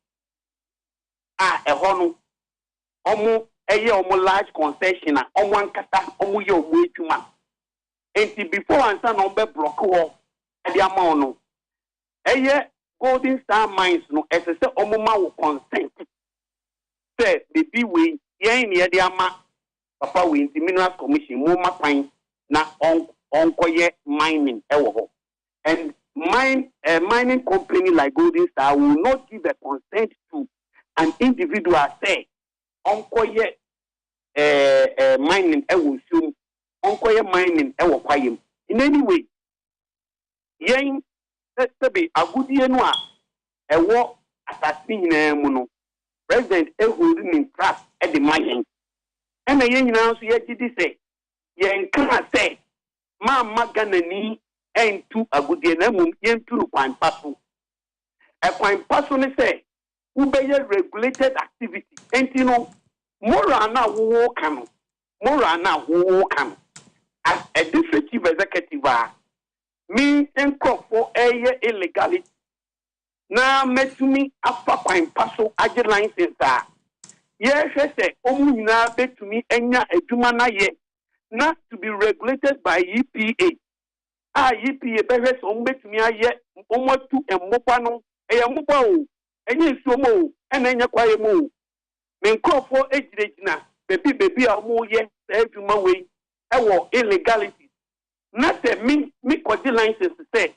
S6: a hono omo large concession omo ankata omo ye omo etuma enti before answer no be block ho ade ama no golden star mines no ese omo ma wo consent say baby we yen ne ade ama papa we enti minerals commission mo ma kwan na onkoye mining ewo ho and mining company like Golden Star will not give a consent to an individual say onkoye mining ewo sum onkoye mining ewo kwayem in any way yen sebe agudie no a ewo asasi nyina mu no president holding in trust at the mining and yen nyina so ye gidi say yen kan say ma maganani entu agudie na mum yen turu kwan paso e kwan paso ne say ubeye regulated activity enti no mora na wo kan as a district chief executive me enko for illegality na metumi afa kwan paso age license ye hwese omu nyina betumi enya adwuma na ye not to be regulated by EPA. EPA behes ombetumi aye omotu emmopa no eyemmopa o enye nsuomo ena enya kwaye mo me nkofo ejirejina bebi a omo ye adwuma we ewo illegality na se me kodi license say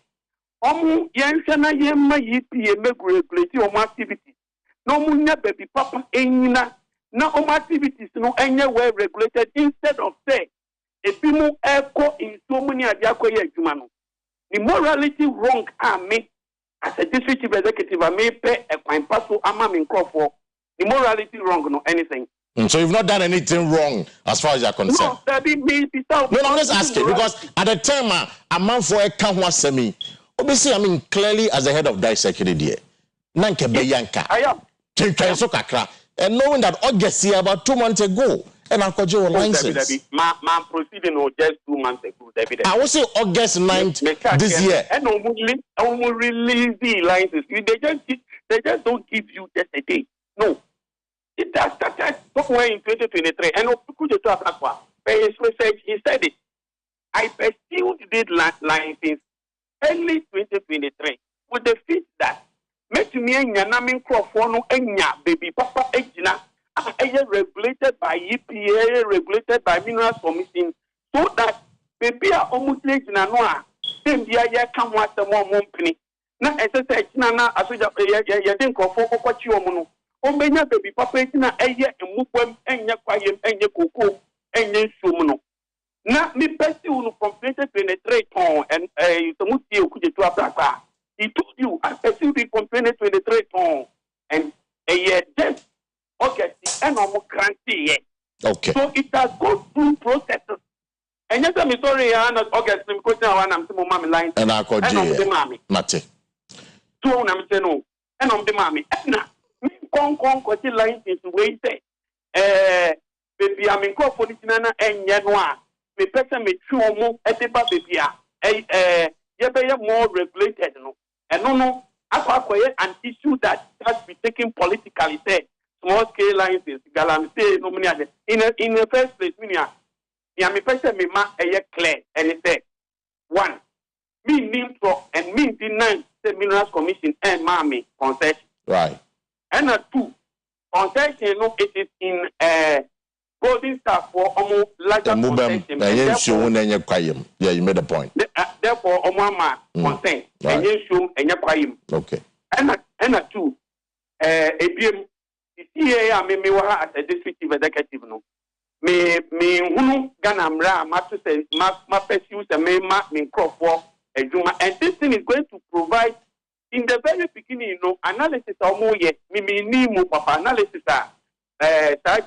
S6: omo yenhwe na yemma EPA me regulate omo activity no omo nya bebi papa enyina na omo activities no enye well regulated instead of say ebimu eko in so many adiakoye adwuma no the morality wrong me as a district chief executive me pay a kwan paso ama me nkofo the morality wrong no anything.
S2: So you've not done anything wrong as far as you're concerned?
S6: No, that be me. No,
S2: I'm just asking because at the time a man for a can't semi. Obviously, I mean clearly as the head of DISEC there. Nanke Beyanka. I am. And knowing that August here about 2 months ago, and I got your license.
S6: My proceeding was just 2 months ago.
S2: I will say August 9th this year.
S6: And only release the license. They just don't give you just a day. No. It has started somewhere in 2023. And his research, he said it. I pursued the license early 2023 with the fact that make me namin crofonu enya baby papa ejina regulated by EPA, regulated by Minerals Commission, so that baby are almost ejina no a dem dia ye kan wa se mo company na ese se ejina na asoja ye den crofo kokwachi omo no o menya baby papa ejina eye emupam enya kwayem enye koko enye nsum no na me pursue no from 2023 ton and somuti okuje to abaka. He told you, I pursued it from 2023 ton, and a year just August, and almost cranky.
S2: Okay.
S6: So it has gone through processes. And yes, I'm sorry, I'm not August, because now I'm still mommy line.
S2: And I called you,
S6: mommy.
S2: Mate.
S6: So I'm saying no, and I'm the mommy. And now, me con line is way say, baby, I'm in call for this nana and yanwa. Me person me true mo at the baby. more regulated, no. And no, Akwa an issue that has to be taken politically. Say small scale licenses, galamsey, no many in the first place, me person me ma clear and it say one, me name for and me deny the Minerals Commission and mommy concession.
S2: Right.
S6: And two, concession, no, it is in Golden Star for almost larger concession.
S2: Yeah, you made a point.
S6: Therefore, Omama consent, and you show and your
S2: okay.
S6: And two, ABM, the CA, me as a district executive, no. Me, who Ganamra, Master says, my pursues and me crop for a Juma, and this thing is going to provide in the very beginning, analysis of more yet, me papa analysis,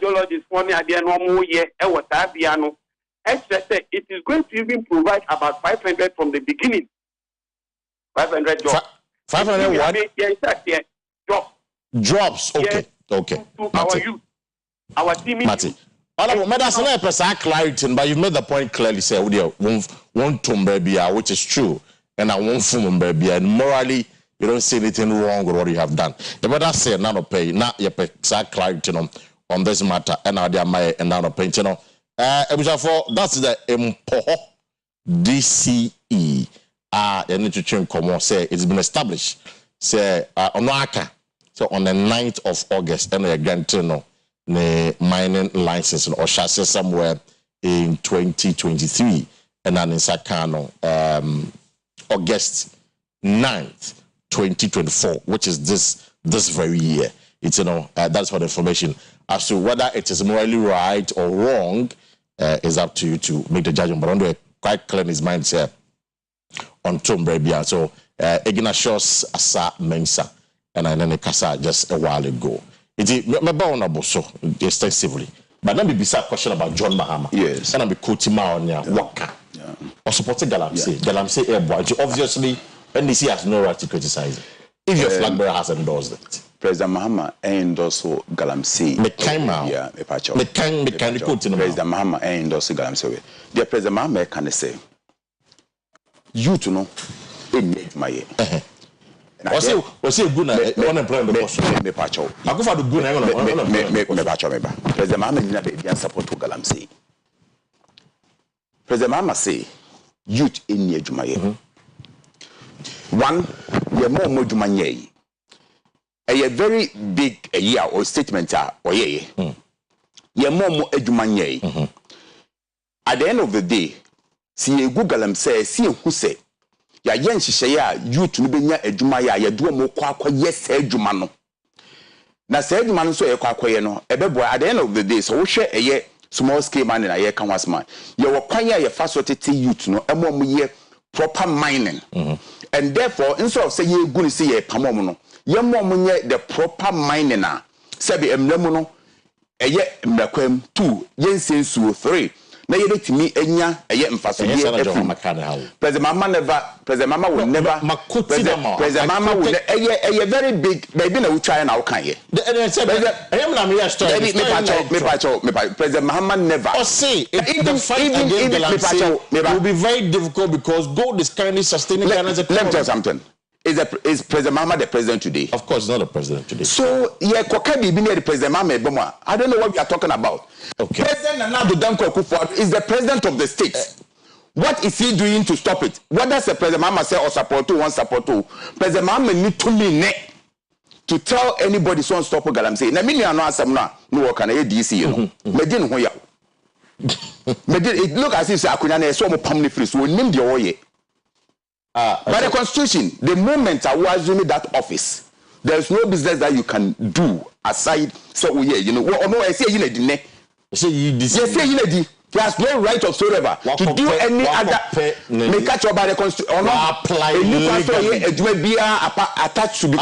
S6: geologists for me, I didn't know more yet, Tabiano. It is going to even provide about 500 from the beginning. 500 jobs.
S2: 500 what?
S6: Yes, jobs.
S2: Jobs, okay.
S6: Yes,
S2: okay.
S6: To our youth, our team.
S2: Mati. Clarity, but you made the point clearly. Say, one tumbebia, which is true, and I won't fum baby, and morally, you don't see anything wrong with what you have done. You better say, none of pay, not your exact clarity on this matter, and now they are my and now pay, you know. That's the Impo DCE. You need to change come on. Say it's been established. Say on Waka. So on the 9th of August, and again, the mining license or chassis somewhere in 2023, and then in Sakano, August 9th, 2024, which is this very year. It's that's for the information. As to whether it is morally right or wrong, is up to you to make the judgment. But on the quite clear in his mind, say on Tom Brabia. So Ignatius Asa Mensa, and then the Casa just a while ago. It is memorable so extensively. But let me be a question about John Mahama.
S5: Yes.
S2: And I'll be quoting Maonia Waka. Or supporting Galamsey. Galamsey Airboy. Obviously, NDC has no right to criticize it. If your flag bearer has endorsed it.
S5: President Mahama endorsed Galamsey.
S2: Yeah,
S5: President Mahama endorsed Galamsey. Dear President Mahama can say, you to know, it my was it good unemployment? Me pacho. I go for the good. Me pacho me ba. President Mahama did not be support to Galamsey. President Mahama say, youth in ye jumaye. One, ye more jumaye. A very big year or statement or ye. Ye more edumanye. At the end of the day, see a Google say, see who say, ya yen shishaya, you to be near edumaya, ya do more quack, yes, edumano. Na said man so a quaqueno, a bebo at the end of the day, so we share a year small scale man and a year canvas man. You were quite a facility you to know, a more year proper mining. And therefore, instead of saying you're going to see a pamono. Ye the proper mining na sebi emlemono eye mrakwam 2 yensen suo 3 na ye betimi enya eye mfaso ye President Mama will never President Mama will eye very big baby na utwa na ukan ye President Mama never
S2: see even it will be very difficult because gold is currently sustaining Ghana's economy.
S5: Let me tell you something. Is President Mahama the president today?
S2: Of course, not the president today.
S5: So, yeah, the President Mahama. I don't know what we are talking about.
S2: Okay.
S5: President Nana Danko Akufo is the president of the state. What is he doing to stop it? What does the President Mahama say or support to one support to? President Mahama need to mean to tell anybody so stop Galamsey. Na mini ano asem na no work na DC you know. Medin ho ya. Medin it look as if say akunya na so mo pam ni free so nim de oye. By the constitution, the moment I was assuming that office, there is no business that you can do aside. So you know, no, I say you know, he has no right whatsoever to do any other. Make catch by the constitution or not apply. Attached to he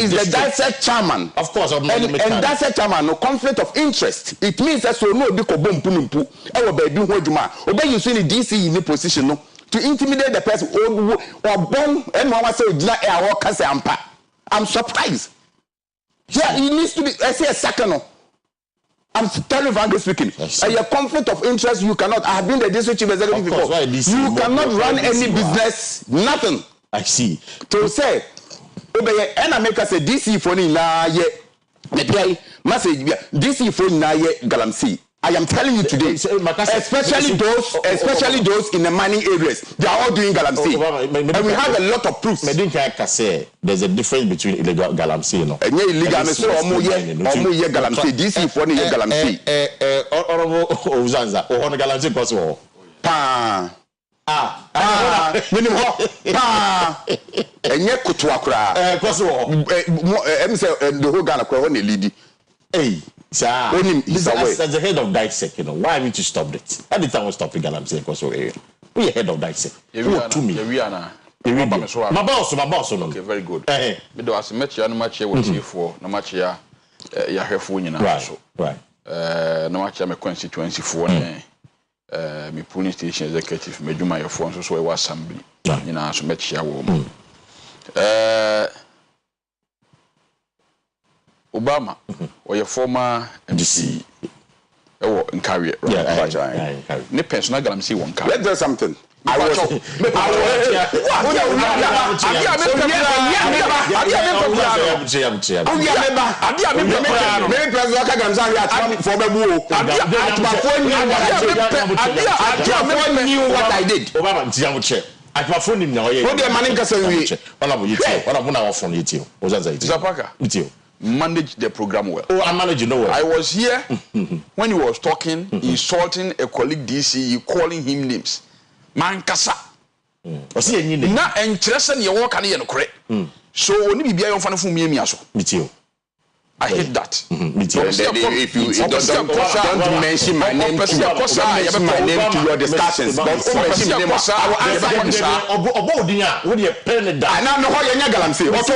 S5: is the DASEC chairman.
S2: Of course,
S5: and DASEC chairman, no conflict of interest. It means that so no big bomb punumpu. Ever by doing what you man. Obey you see the DC in the position no to intimidate the person or bomb and one say air or cancer ampa. I'm surprised. Yeah, he needs to be. I say a second. I'm telling you frankly speaking, a conflict of interest you cannot. I have been the district chief executive before. You cannot run any business, nothing.
S2: I see.
S5: To say, obey, and I make us a DC phone in the message DC phone na galamsey. I am telling you today, especially those in the mining areas, they are all doing galamsey. And we have a lot of proofs.
S2: There's a difference between illegal galamsey, you know.
S5: And illegal, so omo galamsey. DC phone ye galamsey.
S2: Honorable Ozanza, or galamsey possible.
S5: Enye kutuakura the whole Ghana kwa lead.
S2: Hey, sir, as the head of DISEC, you know, why haven't you stopped it? Every time we stop the galamsey because we are head of DISEC. To me, my boss, okay,
S7: very good. Me do as much ya no match ya what for no match ya hwefo nyina so.
S2: Right.
S7: No match ya me constituency for me polling station executive me dwuma ya for so we assembly nyina so match ya wo. Obama or your former MC in career, right? Ne personal galamsey won car.
S5: Let's do something. I was what I did.
S2: I perform him now.
S5: What the money can
S7: say manage the program well.
S2: Oh, I manage you know well.
S7: I was here when he was talking, insulting a colleague DC, you calling him names. Man kasa. Na entresen ye work na ye no kore. So oni bibia yon fane fu mi aso. I hate that.
S5: If you don't mention my name to your discussions, but mention name, I will answer them.
S2: What you pen it down?
S5: Now, no, you galamsey. What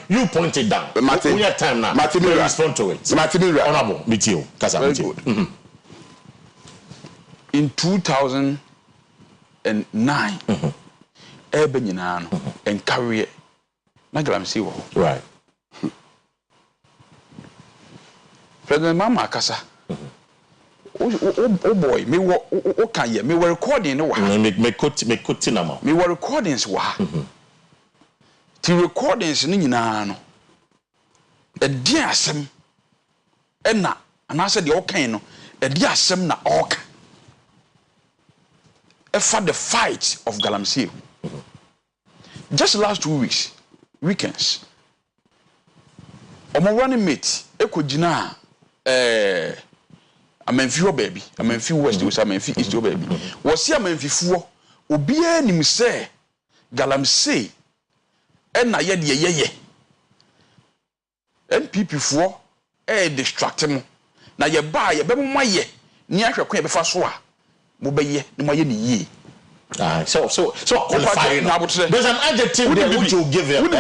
S2: you point it down. We have time now. We respond to it. Honorable, meet you.
S7: Very good. In 2009, Ebeninano and career, Nagalamsey.
S2: Right.
S7: President Mama Kasa. Oh boy, me what can you? Me were recording.
S2: Me
S7: were recordings. The recordings ni nyina no e di asem e na ana se de okan no e di asem na oka e for the fight of galamsey. Just last 2 weekends omo running mate e ko gina Amenfi ho baby Amenfi west we say Amenfi east ho baby wo se Amenfifuo obi anim se galamsey na ye de ye NPP fo distract mo na ye ba ye be mo ye ni ahwe ko ye be fa so a mo be ye ni mo ye ni yi
S2: so qualifying there's an adjective there which you give him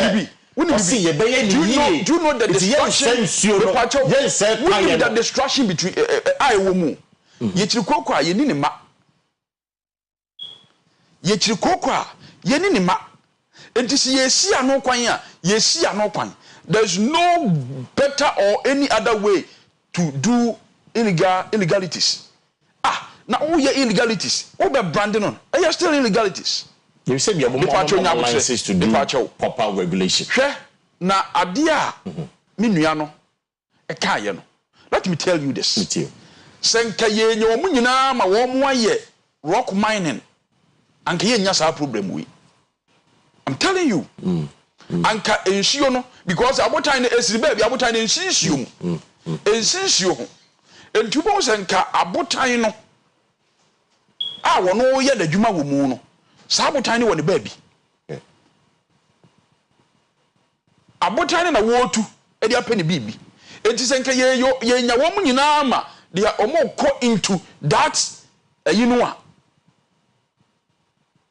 S2: see ye be ye ni yi
S7: do you know the destruction the destruction between I wo mu ye chiri kokko a ye ni ma ye chiri kokko a ye ni ma. There's no better or any other way to do illegalities. Now all your illegalities, all be branding on. Are you still illegalities?
S2: You said you have licenses to do proper regulation.
S7: Na adia minuano e kaye no. Let me tell you this. Senka ye nyomu nyina ma wo mo aye rock mining. Anka ye nya sa problem we. I'm telling you. Anka ensio no because abotan esi baby abotan ensio. Ensio. Entubo senka abotan no. Wono ye da dwuma wo mu no. Sa abotan ne woni baby. Abotan na wo tu e dia peni bibi. Enti senka ye nya wo mu nyina ma they are go into that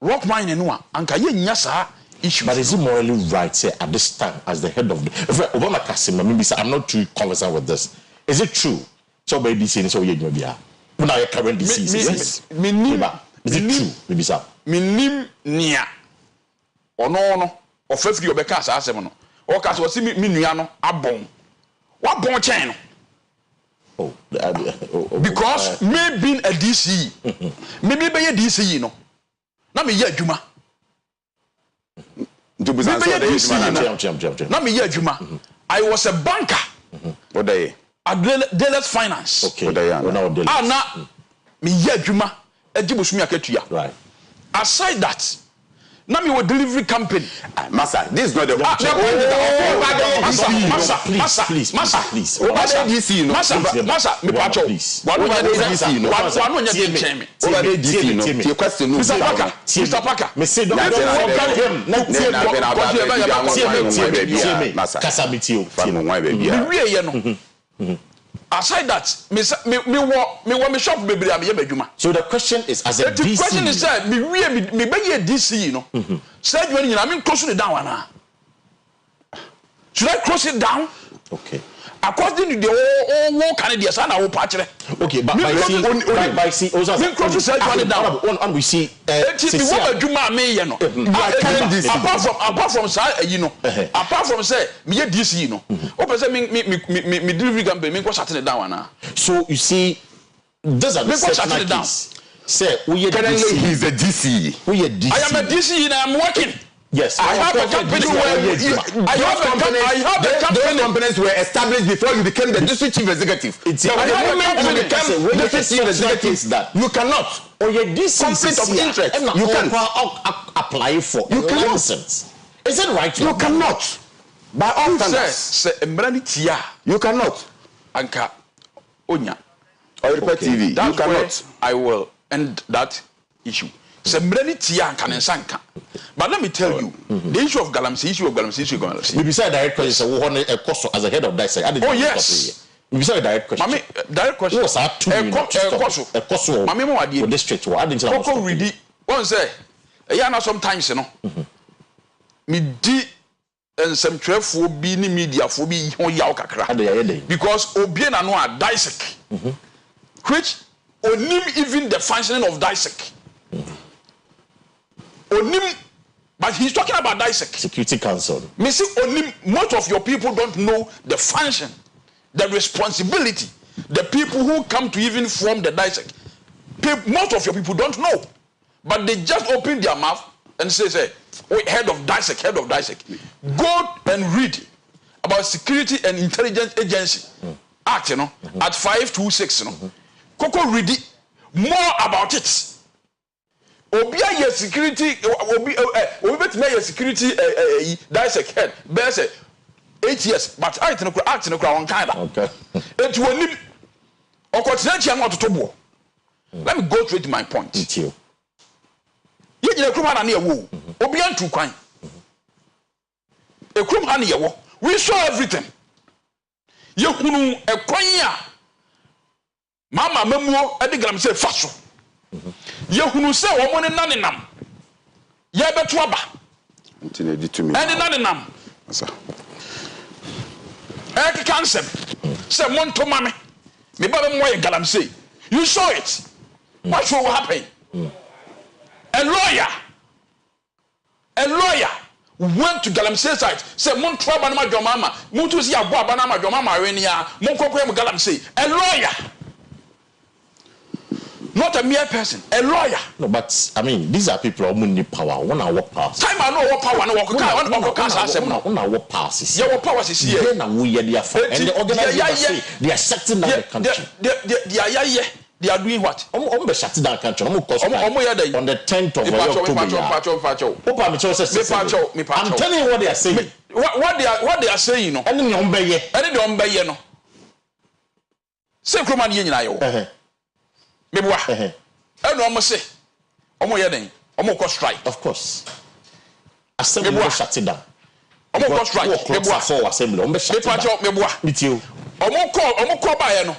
S7: rock mining no anka ye nya sa issue.
S2: But is it morally right, say, at this time, as the head of the Obama Kasim, maybe I'm not too conversant with this. Is it true so by DC so ye bia una your current disease yes
S7: Minim
S2: is it true maybe sir
S7: minim nia ono ofafiri obeka asasem no o ka so si mi nua no abon wa bon chen no because me being a DC me be a DC no na me ye adwuma
S5: to be
S7: na me ye adwuma I was a banker
S5: what day
S7: at Dealers Finance
S2: okay
S7: na me ye adwuma agibosumi akatua
S2: right
S7: aside that na me with delivery company
S5: massa this is not the
S2: please
S7: massa me pacho one Mr. Parker
S2: me say don't
S7: aside that me shop bebre am ye badwuma.
S2: So the question is as a DC
S7: the question is that me be DC no say you nyina me close it down ana should I close it down?
S2: Okay,
S7: according to the all Canadians and our patch.
S2: Okay, but by see also
S7: close it down
S2: on we see
S7: what adwuma me ye no apart from say you know apart from say me DC no o person me delivery company me go shut it down ana.
S2: So you see those are the say we
S5: currently he's a DC.
S2: We are DC.
S7: I am a DC and I am working.
S2: Yes,
S7: I have a company where
S5: those companies were established before you became the district chief executive.
S2: It's the moment you become district chief executive that you cannot or your conflict of interest you can apply for. You cannot. Is it right?
S5: You cannot. By all standards, you cannot.
S7: Anka Onya
S5: Oyerepa TV.
S7: You
S5: cannot.
S7: I will end that issue. But let me tell you, the issue of Galamsey,
S2: Maybe say direct question as a head of that side.
S7: Oh yes.
S2: Maybe say direct question.
S7: Mami, direct question.
S2: What's our 2 minutes? Mami
S7: mo adi.
S2: District. I didn't know.
S7: Koko ready. One say, na sometimes you know. Me di some twelve bi ni media fo bi hon yaw kakra. Because obi na no a dissect. Which onim even the functioning of dissect. Onim, but he's talking about dissect.
S2: Security Council.
S7: Missing onim, most of your people don't know the function, the responsibility, the people who come to even form the dissect. Most of your people don't know, but they just open their mouth and say, oh, head of dissect. Go and read about Security and Intelligence Agency Act, you know, at 526, you know. Koko read it, more about it. Obia ye security obi bet me ye security dissect head be say 8 years but act no kra on kind
S2: okay
S7: et wonim okotina chia no totobo. Let me go straight to my point.
S2: Ye
S7: nyina krum na ewo obi antu kwan ekrum ha na ewo we saw everything ye hunu ekwan a mama mamuo edigram say faso Yehunu se wo ne nanenam. Ye beto aba.
S5: Ntine di to me.
S7: Ene nanenam.
S5: Asa.
S7: Cancel. Say monto mame. Me ba be moye galamsey. You saw it. What will happen? A lawyer went to Galamsey site. Say monto aba na madwomama. Muntu si abo aba na madwomama weni a. Monkokwe mu Galamsey. A lawyer. Not a mere person, a lawyer.
S2: No, but I mean, these are people who need power. One hour power.
S7: Time I know what power. One
S2: hour powers.
S7: Yeah, what powers is here.
S2: Then we are there for, and the organization they are shutting down the country.
S7: They are doing what?
S2: Be shutting down the country. On the 10th of October. I'm telling you what they are saying.
S7: What they are saying, you know.
S2: And then
S7: no. Say Kroman yen na yo. Mebwa. Eno omo say. Omo ye den. Omo ko strike.
S2: Of course. Assembly will shut it down.
S7: Omo ko strike.
S2: Mebwa for assembly. Omo shut it down.
S7: Mebwa.
S2: With you.
S7: Omo ko ba ye no.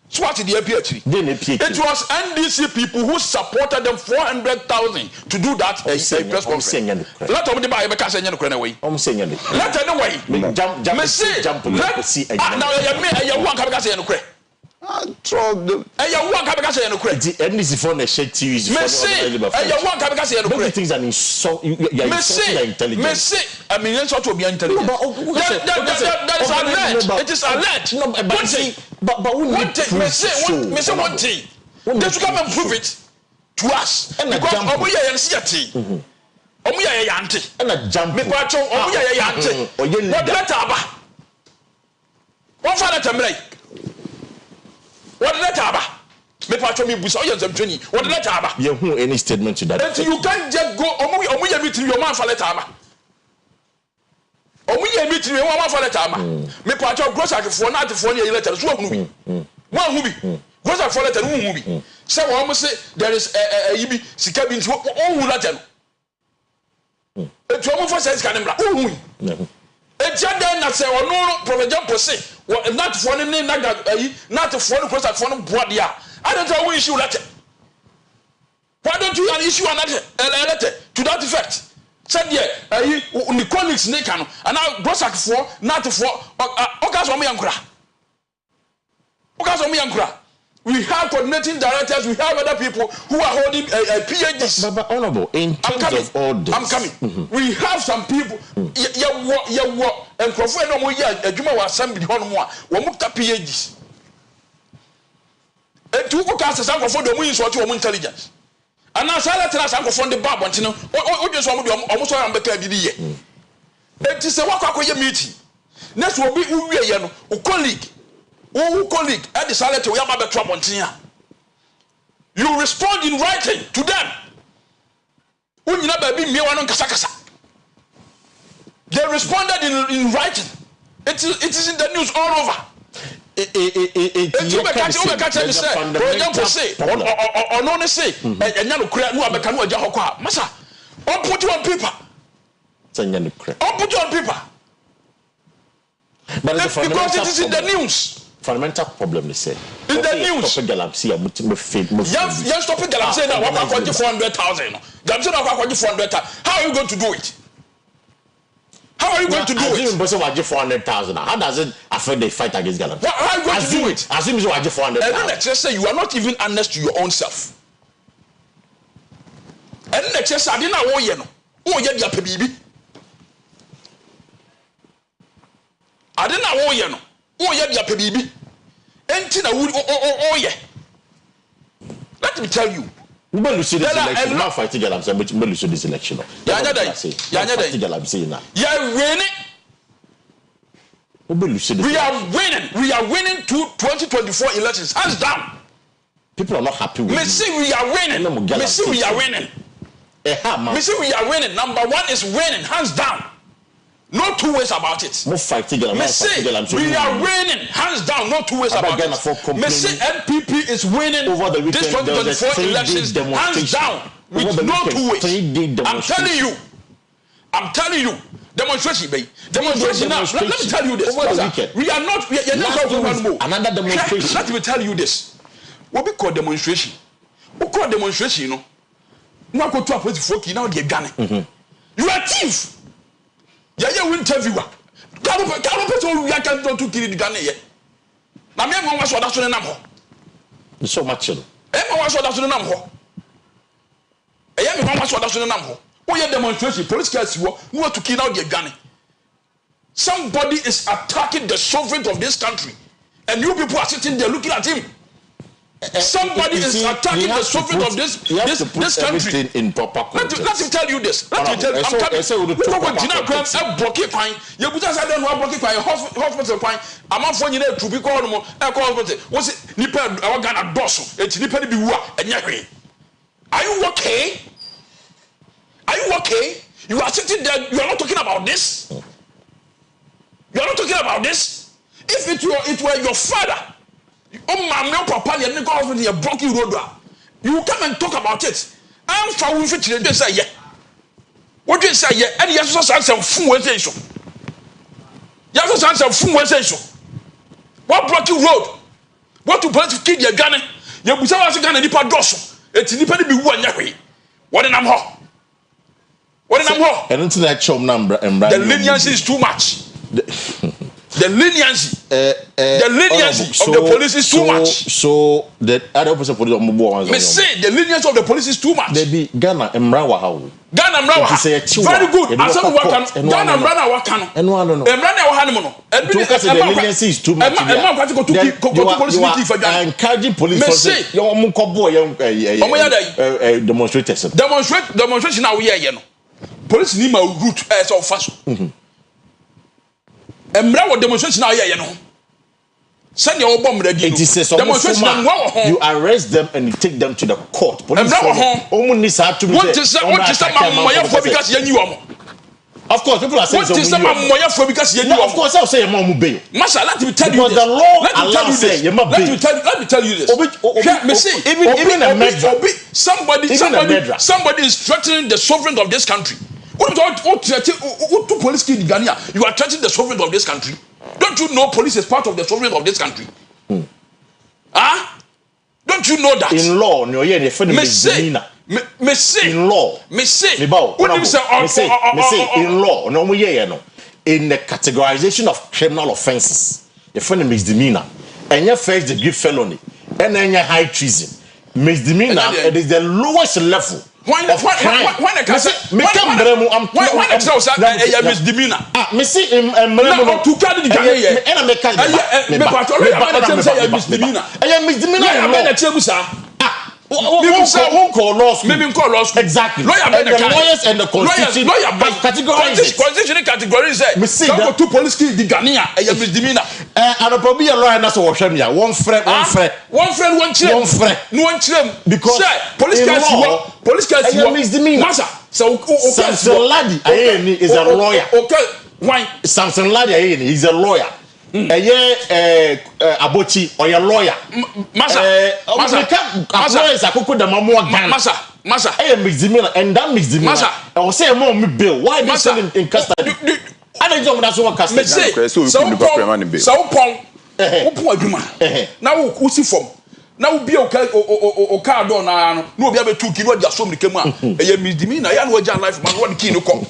S7: So what did the APH? It was NDC people who supported them 400,000 to do that press conference. Let them buy a because any away. Let anyway. Jump. Now you one because
S5: throw
S7: ɛyɛ wo anka bɛka sɛ yɛ no korɛ
S2: the NDC for the share TVs
S7: ɛyɛ wo anka bɛka sɛ yɛ no korɛ
S2: things and insult you are insulting intelligence.
S7: I mean insult to be intelligent. That is alert. It is alert.
S2: No, but we need to
S7: say one thing. They should come and prove it to us because omuya yansiati omuya yanti
S2: and a jump
S7: me pacho omuya yanti what letter aba what letter mlai what letter aba me pacho me busa oyenzem twani what letter aba
S2: you who any statement to that
S7: and you can't just go omuya meeting your man for letter aba omuya meeting your man for letter aba me pacho grocery for na atifo na letter so ohunu bi mo ohunu bi grocery for letter no ohunu bi say we almost say there is a yibi sika bi nti ohunu letter no etu omo for sense kan mbra ohunu etia den na say ono prophet Jampo say not for ne naga not for no grocery for no board ya I don't know issue letter. Why don't you issue another letter to that effect? Said yeah, the colleagues ne can and now grocery for not for okaso mo yankura. Okaso mo yankura. We have coordinating directors, we have other people who are holding PhDs.
S2: But honorable, in terms of all this.
S7: I'm coming. We have some people, and Crawford no more, a Juma was assembly on one, PhDs. And two cast as Uncle for the wings or to intelligence. And now Salah tells Uncle from the Bob, you know, what just almost on the KBD. It is a walk up with your meeting. Next will be a colleague. Who colleague at the salad to Yamaba Tramontina. You respond in writing to them. When you never be me one on Kasakasa. They responded in writing. It is in the news all over. For example, say, or no, say, and you create no Abekanu Jahokwa. Massa, I'll put you on paper. I'll put you on paper.
S2: But
S7: because it is in the news.
S2: Fundamental problem, they say.
S7: In the news.
S2: Stop Galamsey,
S7: yes, stop Galamsey now. What about 400,000? Galamsey now, what about 400,000? How are you going to do it? How are you going to do it?
S2: 400,000. How does it affect the fight against Galamsey?
S7: How are you going to do it?
S2: Assume you are 400,000.
S7: And then say you are not even honest to your own self. And then say I didn't know you know. Oh, yeah, your baby. I didn't know you know. Oh, yeah, your baby. Entina would yeah. Let me tell you.
S2: We will lose this election. Now fighting Galamsey, but we will lose this election.
S7: Yeah, winning. We are winning 2024 elections. Hands down.
S2: People are not happy with
S7: you. We are winning. We are winning. We are winning. Number one is winning. Hands down. No two ways about it. We are winning, hands down. No two ways about it. NPP is winning
S2: over the
S7: this 2024 elections, hands down, with no two ways. I'm telling you, demonstration, baby. Demonstration now. Let me tell you this. We are not. We are not going to
S2: another demonstration.
S7: Let me tell you this. What we call demonstration? We call demonstration. You know, now go to a place for now. They're gunning. You are thief. Yeah, we interviewer. Can't person we can do to kill the Ghana yet. Now, me one was what that's on number.
S2: So much.
S7: Everyone was what that's on number. Everyone was what that's on number. Oh, yeah, demonstration. Police case who want to kill out the Ghana. Somebody is attacking the sovereignty of this country, and you people are sitting there looking at him. Somebody is attacking the sovereignty of this country.
S2: In proper context.
S7: Let me tell you this. Let me tell you. I'm coming. We go to Gina Crime. A blocky fine. You put us out one blocky fine. Hospital fine. I'm not for you to be called more. Hospital. What's it? Nipa. Our Ghana dosso. It's Nipa to be what? And yet, are you okay? Are you okay? You are sitting there. You are not talking about this. You are not talking about this. If it were your father. Oh, my papa, you go over the broken road. You come and talk about it. I'm for we fit to say, yeah. What do you say? Yeah, and you have to answer full sensation. You have to answer full sensation. What broken road? What to put to kid your gun? You put us a gun and nipper dosso. It's nipper to be one way. What an amho? What an amho?
S2: And into that show number and
S7: the leniency is too much. The leniency of the police is too much.
S2: So the other person police on mobile.
S7: Me say the leniency of the police is too much.
S2: They be Ghana Emrawa how.
S7: Ghana Emrawa. Very good. As some work Ghana Emrawa work no.
S2: No.
S7: Emrawa wa no.
S2: Because the leniency is too much.
S7: You
S2: are encouraging police.
S7: Me say
S2: you demonstrators.
S7: Demonstration now we here no. Police need my route as of fast. Emra demonstration now here no. Send your bomb ready.
S2: It is a demonstration. You arrest them and you take them to the court. Police. Of course, people are saying so. Of course, I'll say mom bail.
S7: Masha, let me tell you this.
S2: The law allows say you must bail.
S7: Let me tell you this.
S2: Even a murderer.
S7: Somebody is threatening the sovereignty of this country. What police kill Ghana? You are threatening the sovereignty of this country. Don't you know police is part of the sovereignty of this country? Don't you know that?
S2: In law, no, yeah, they find
S7: me say
S2: in law.
S7: Me say
S2: in law, no, no, in the categorization of criminal offenses, you find a misdemeanor, and your first degree felony, and then your high treason. Misdemeanor, it is the lowest level.
S7: Why misdemeanor?
S2: Me see won't call law school.
S7: Maybe call law school.
S2: Exactly.
S7: And
S2: the lawyers and the constitution
S7: categorize it.
S2: Me see that
S7: two police kill the Ghanaian a misdemeanor.
S2: And probably a lawyer that's what me. One friend.
S7: No one children.
S2: Because
S7: police case you
S2: misdemeanor.
S7: Masa. So
S2: Samson Ladi is a lawyer.
S7: Okay. Why?
S2: Samson Ladi is a lawyer. Abochi or your lawyer. Masa. Misdemeanor and that misdemeanor. I will say more me bill. Why they send him in custody? I don't know that's what custody.
S7: Now who see from? Now be okay o car door na no be abetu ki no dia so mrike mu a eye misdemeanor ya no agya life man what key no come.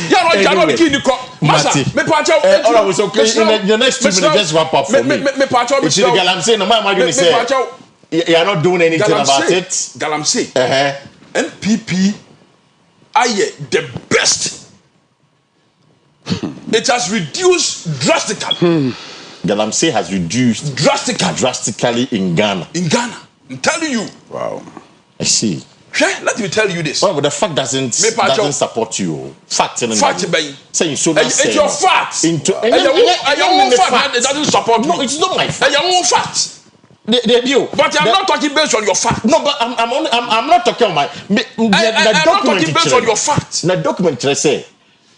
S7: Yeah, no, you're not keen to come. Masa, me pacha.
S2: All right, so in the next 2 minutes, just wrap up for me.
S7: Me pacha.
S2: I'm saying, no matter what you say, you're not doing anything about it.
S7: Galamsey. NPP, aye, the best. It has reduced drastically.
S2: Galamsey has reduced drastically in Ghana.
S7: In Ghana, I'm telling you.
S2: Wow. I see.
S7: Let me tell you this.
S2: Well, but the fact doesn't support you. Fact saying so.
S7: It's your fact. It doesn't support me.
S2: No, it's not my fact.
S7: Your own fact.
S2: But
S7: I'm not talking based on your fact.
S2: No, but I'm not talking on my.
S7: I'm not talking based on your fact.
S2: The document say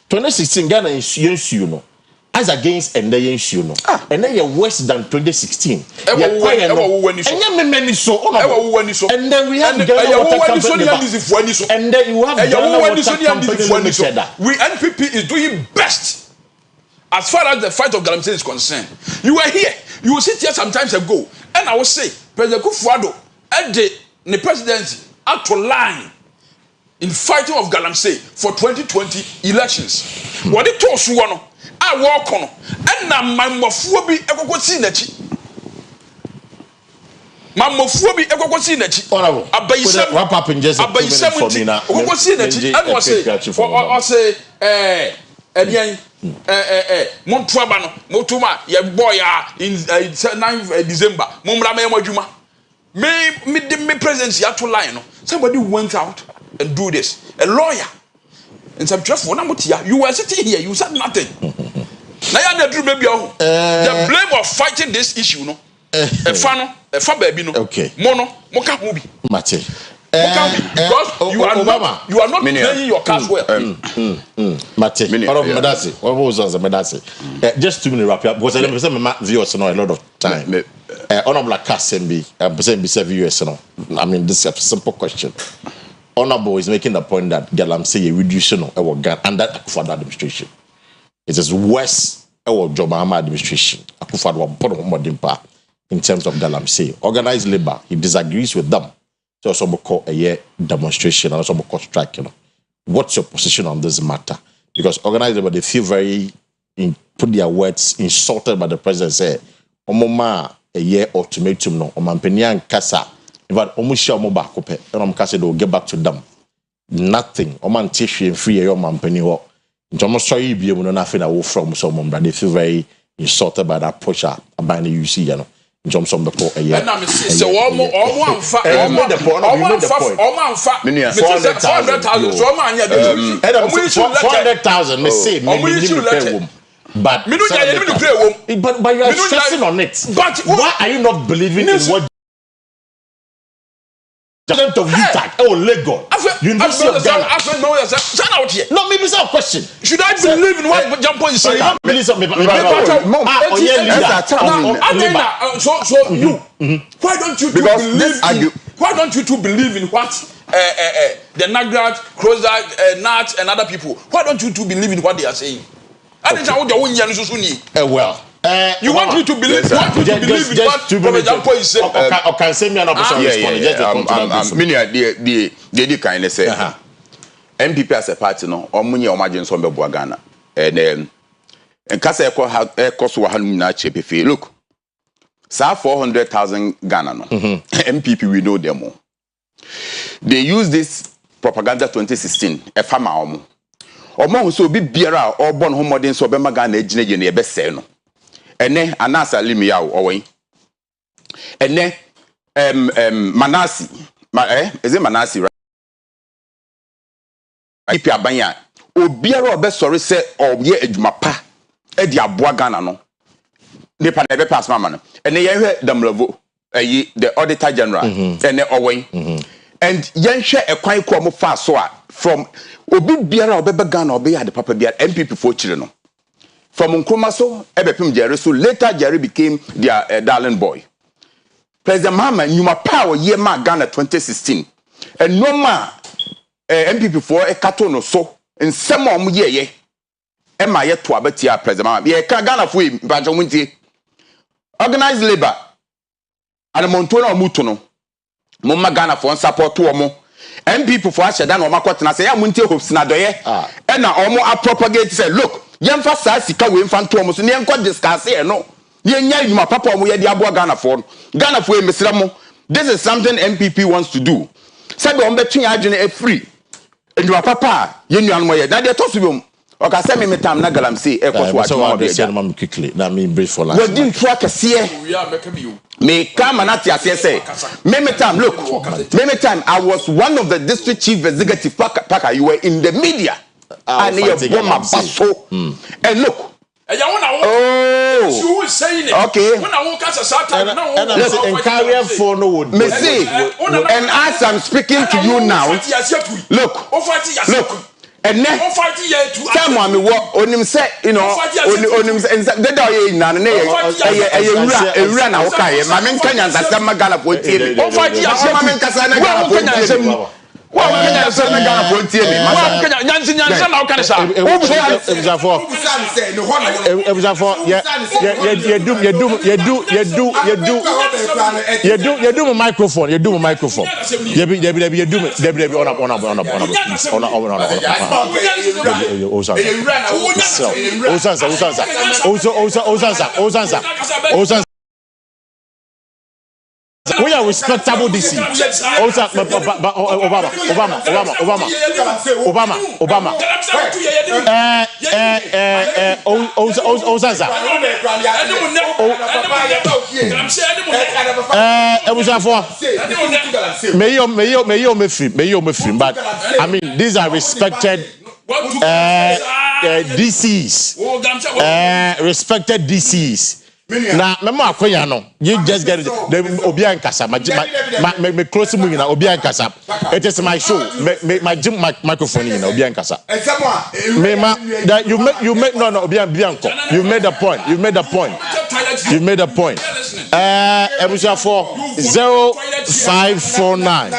S2: 2016 Ghana is you know. As against and then you know, and then you're worse than 2016. And then we have Ghana Water Company, and then you have Ghana Water Company Limited.
S7: We NPP is doing best as far as the fight of Galamsey is concerned. You were here. You will sit here sometimes ago, and I will say, President Kufuor at the presidency out to line in fighting of Galamsey for 2020 elections. What it told you, I walk on, and now my mofuobi ekokoti nachi. My mofuobi ekokoti nachi.
S2: Honorable, wrap up in just a few minutes for me now.
S7: Ekokoti nachi. And I say, Montuaba no, Motuma, your boy in 9th December. Mumra me mojuma. Me presidency at to line. Somebody went out and do this. A lawyer. And some just for you were sitting here, you said nothing. Now the blame of fighting this issue, no. A baby, no.
S2: Okay.
S7: Mono, moka movie.
S2: Mate.
S7: Because you are not playing your cards well.
S2: Mate. What was Medasi? Just 2 minutes wrap up because I represent my viewers know a lot of time. Honorable Kasembi, I'm saying viewers know. I mean, this is a simple question. Honorable is making the point that Galamsey reduction of our gun under Akufo administration. It is worse our John Mahama administration. Akufo in terms of Galamsey. Organized labor, he disagrees with them. So also call a year demonstration and also call strike. What's your position on this matter? Because organized labor, they feel very put their words insulted by the president. Say, Omoma a year ultimatum no, Omampenian Kasa, but Omusha Moba Cope, and Omkasa will get back to them. Nothing. Oman tissue and free your Mampeni or Thomas Soy be able to nothing I will from someone, but they feel very insulted by that pusher about the UC, you know. Johnson the court a year.
S7: So almost the point.
S2: 400,000. Me say, but you are stressing on it. But why are you not believing in what? President of UTAC, Lagos, University of Ghana. No, maybe it's a question.
S7: Should I believe in what Jampo is saying? So you, why don't you believe in what the Nagrat, Crozak, Nat, and other people? Why don't you believe in what they are saying?
S2: Well.
S7: You want me to believe? You want me to believe in what Prophet Jampo is saying?
S2: Okay, say me an option.
S5: The kind of say MPP as a party no, omunye omagin so be Ghana. And kasa ekoso wa hanu na chepefe. Look, sa 400,000 Ghana no. MPP we know them all. They use this propaganda 2016 e fama omo. Omo so bi biara o born homodin so be Ghana ejine ne e be se no. Ene anasa limia owen. Ene Manasi is it Manasi right? Ipi abanya obiara obesori se oye adwuma pa e di aboa Ghana no. Ne pa na be pass mama no. Ene ye hwe Damlavo the auditor general ene owen. And yenhwe ekwan ko mo fa so a from obi biara obebe Ghana obe ya de papa biara MPP for chire no. From Nkrumah Ebepim Jerry, so later Jerry became their darling boy. President Mahama, you ma power year ma Ghana 2016. And no ma MPP for a carton so, and some more ye. Emma yet to abetia President Mahama. Ye ka Ghana for him, but organized labor. And Montono Mutono. Mama Ghana for support to omo. MPP for Asieduaa no makwatena say ya muntie hopes na doye. And na omo a propagate say look. Yemfa sa sika we mfa nto omo so ne enko discuss e no ye nya yuma papa omo ye de abo Ghana for e mesra mo. This is something MPP wants to do. Sabe on between adwene e free yuma papa ye nuan mo ye na de to so bom o ka say me metam na galam say e ko so adwene mo
S2: say no quickly na me brief for last
S5: we din twa kase me come and at say me metam look me metam I was one of the district chief executive packer you were in the media. And you and look.
S7: Oh, who is saying it?
S5: Okay.
S7: When I walk as a Satan,
S2: and carry phone would
S5: me see. And as I'm speaking to you now, look. And then someone me what on him say, you know, on him and the day na na run okay. My men can understand my Ghana for TV. Oh, fight my men can Ghana for TV. Well, Kenya say na Ghana for TV.
S7: Kenya nyansi na o kan sa.
S2: You do my microphone. You do my microphone. You do we are respectable DC. Obama. But I mean, these are respected DCs. Respected DCs. Na mema akoya no you just get it the obian kasa me close mu na obian kasa it is my show my microphone na obian kasa me ma that you make no obian ko you made the point ebusia for 0549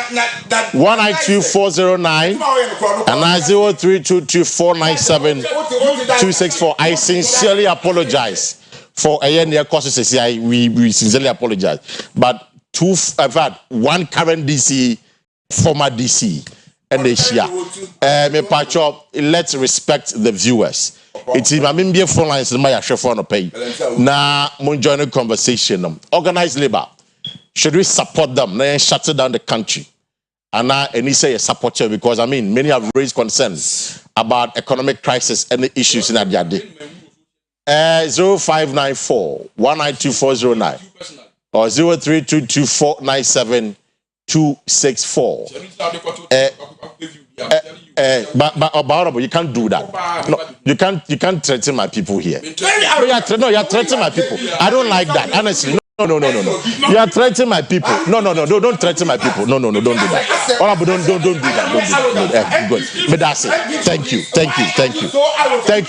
S2: 192409 and 0322497264. I sincerely apologize for a year causes. We sincerely apologize. But I've had one current DC, former DC, and they share. Let's respect the viewers. It's in my media phone lines in my phone pay. Now, mon join the conversation. Organized labor. Should we support them? Then shut down the country. And now, and he say a supporter because I mean, many have raised concerns about economic crisis and the issues in Adiade. 0594 192409 or 0322497264. But you can't do that. No, you can't threaten my people here. You're threatening my people. I don't like that, honestly. No. You are threatening my people. No, don't threaten my people. No, don't do that. Don't do that. Don't do that. Good. But that's it. Thank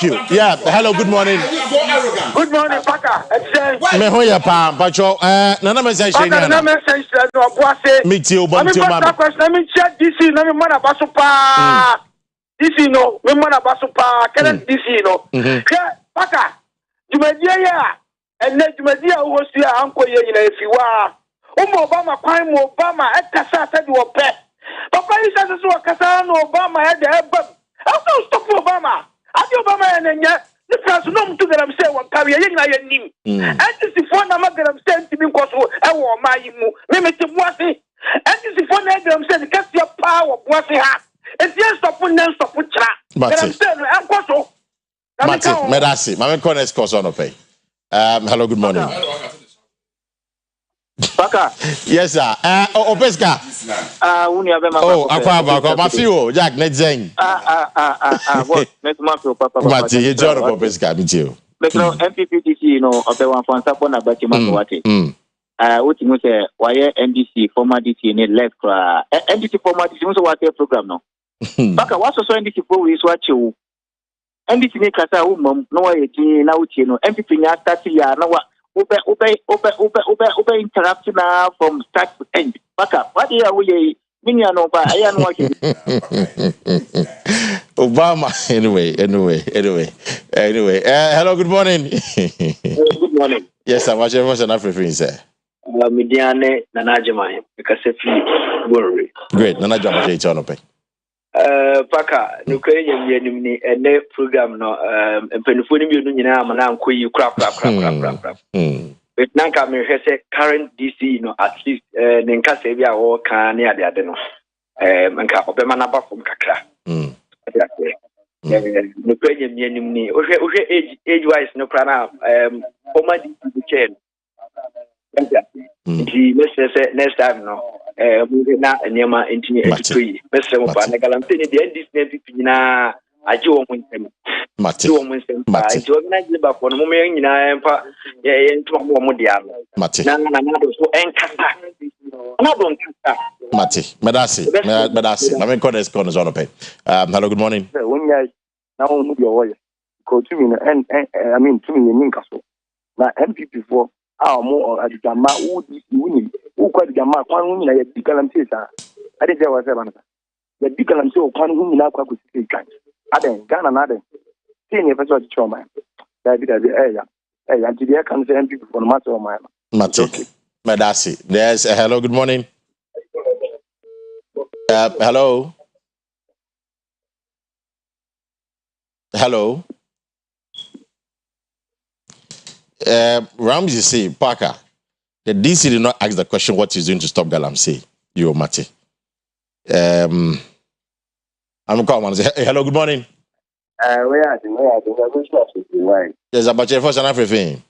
S2: you. Yeah. Hello. Good morning.
S8: Good morning, Paka.
S2: Me hoya pa, pacho. Nana me say shey na. Me ti o bom ti o ma.
S8: Me check DC na me mana baso pa. DC no, me mana baso pa. Kelen DC no. Paka. Jumediye ya. And let Jumediya who see uncle ye in a fiwa. Obama, crime Obama, at Casa said you were pet. Papa is as a Casano Obama had the head. How to stop Obama? At Obama and yet. The person to them say one carry a young name. And this is one among them sent to me because I want my limit to Wasi. And this is one of them said, get your power, Wasi hat. And yes, stop when them stop with chat. But I'm saying, I'm Koso.
S2: Medasi, my corners course on pay. Hello, good morning.
S8: Paka.
S2: Yes, sir. Opeska. Akwa, my few, Jack, Nedzeng.
S8: What? Let's mark your papa.
S2: Mati, you join Opeska, me too.
S8: But no, MPPTC, you know, of the one for Sapona, but you must watch it. What you say, why NDC, former DC, in left, NDC, former DC, also watch your program now. Paka, what's also NDC for is what you NDC make us a woman, no way, now, you know, MPP, start here, no what. Open interrupt now from start to end. Baka, what are we? Obama. Anyway. Hello, good morning.
S9: Good morning.
S2: Yes, I'm watching what's an African sir.
S9: Mediane Nanajama, because if you worry.
S2: Great, Nanajama, it's on open.
S9: Paka, no Korean and their program no and Penifuni Manam Kui crap. But Nanka may say current DC no at least Nenka Savia or Kania de Adeno. And Kapamana from Kakra. No Korean Yenimni, age wise no prana, Oma the chain. He must next time no. Not a Nema into 83. Mr. Mopana Galamtini, the end this name na I do almost them. Mati, to organize the back on Mumin in Ampa, and Tomodia.
S2: Mati,
S9: another so Encasta.
S2: Mati, Medasi. I mean, Corners on a pay. Hello, good morning.
S10: When I now your voice, go to me and I mean to me in Newcastle. Now, MPP for our more at the Gamma would be winning. Who quite Gamma, one woman I had Dicalam Caesar. I didn't tell us ever. The Dicalam so one woman I could see kind. I didn't Ghana, another. Seeing if I saw the trauma. That did the area. And today I can say MPP for the matter of my
S2: Mati, Medasi. There's a hello, good morning. Hello. Hello. Ramsey say, Parker, the DC did not ask the question what he's doing to stop Galamsey. You, Mati. I'm calling and say, hey, hello, good morning.
S10: Where are you?
S2: Yes, about your first and everything.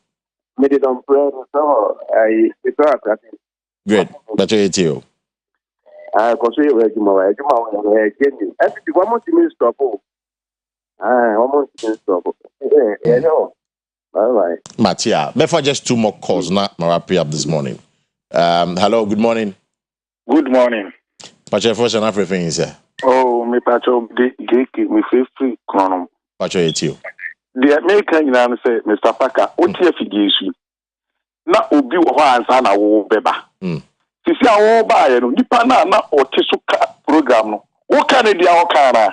S10: Made it on prayer, so it's
S2: great. That's what you.
S10: Because we were tomorrow. Every one more thing is trouble. One more thing is trouble. Yeah, no. All right.
S2: Matia, before just two more calls, not my wrap up this morning. Hello, good morning.
S10: Good morning.
S2: Pacho first and everything is here.
S10: Oh, me Pacho, me feel free, Chronom.
S2: Pacho, it's you.
S10: The American United say, Mr. Parker, what you figure? Na obi wo ansa na wo beba. Sisi a wo ba ye no nipa na otesuka program no. Wo ka ne dia wo ka na.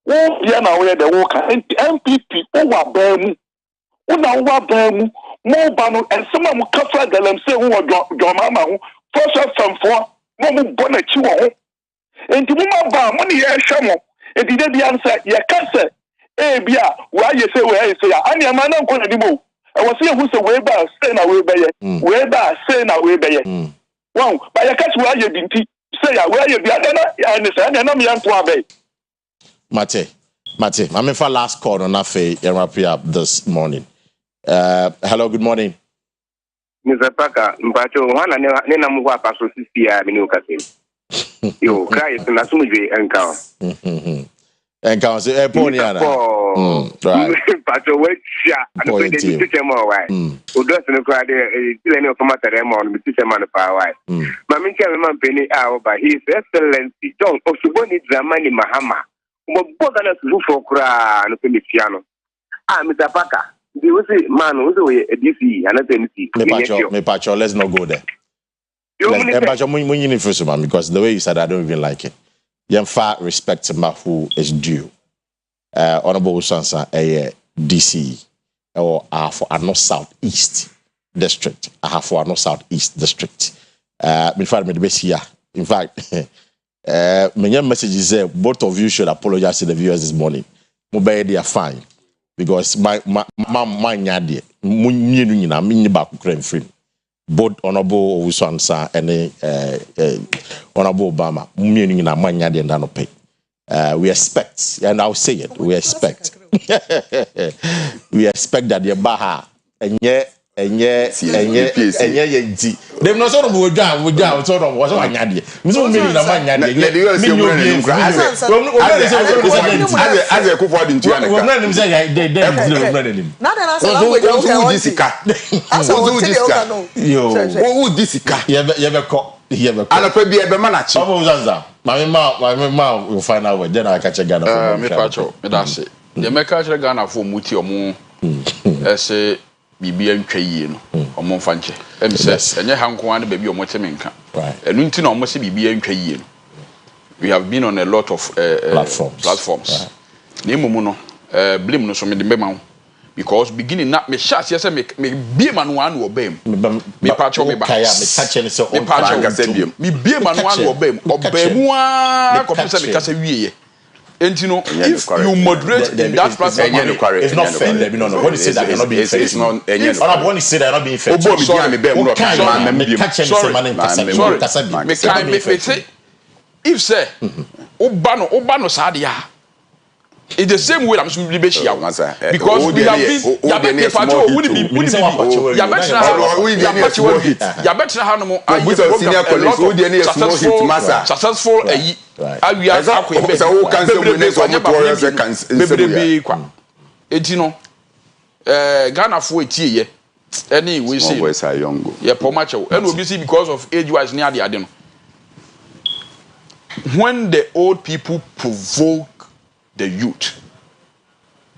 S10: Wo bia na wo ye de wo ka MPP wo wa ba mu. Una wo ba mu. Mo ba no ensema mo kafa galam se wo do mama ho. First famfo mo mo bona chi wo ho. Enti mo ba mo ne ye hwe mo. Enti de bia nsa ye ka se bia why you say where you say and your man ko na dimo I was saying who say we ba say na we beye we ba say na we beye wow but you catch where you binti say ya where you be and say na me yanto abey
S2: Mate I'm for last call on afa Oyerepa this morning. Hello, good morning.
S11: Mr. Parker, mpacho wana nena mwa paso sisi ya mini ukasini. Yo, kaya na sumujwe enkao.
S2: Enkao se poni ana. Right.
S11: Pacho wecha anu pede mitiche mo wai. Udosi nuko ade ile ni okamata remo mitiche mo pa wai. Mamincha mema mpeni oba His Excellency John Osuboni Dramani Mahama. Mboga na sulufu kura no pende piano. Mr. Parker. We say, man, we say DC, another
S2: Me pacho, let's not go there. Because the way you said, I don't even like it. You far respect to who is due. Honorable Sansa, DC, or for a North Southeast district. I have for a North Southeast district. In fact, my message is both of you should apologize to the viewers this morning. Mobile, they are fine. Because my nyade munyenu nyina minyi ba kokran free both honorable Usansa and honorable Obama munyenu nyina my nyade nda no pay we expect and I'll say it we expect we expect that the baha enye yenti dem no so no wo dwa so no wo so anyade mi so munyenu na my nyade
S5: as a kufu adi ntua nka
S2: na nim say they na
S12: na say language o
S5: ka disika
S2: yo
S5: wo disika
S2: ye be ko
S5: anafa bi e be manachi
S2: obo zanza my ma will find out when I catch a Ghana
S7: me pacho me da se ye me catch a Ghana for muti omo ese bibia ntwa yie no omo mfa nche em se enye hanko an baby omo teme nka enu nti na omo se bibia ntwa yie no we have been on a lot of platforms na emu no blame no so me de ma because beginning na me sha se me bie ma no an obem me pacho me ba
S2: me catch any so
S7: me pacho me bie ma no an obem obemu a ko se me kasa wieye. And you know, if you moderate in that platform,
S2: it's not fair. No. When you say that, you're not being fair. It's not. When you say that, you're not being fair.
S7: Sorry. If say, Obano Sadia, it's the same way I'm supposed to be because we have been successful Ghana for a any we say young yeah pomacho and we see because of age wise near the when the old people provoke the youth,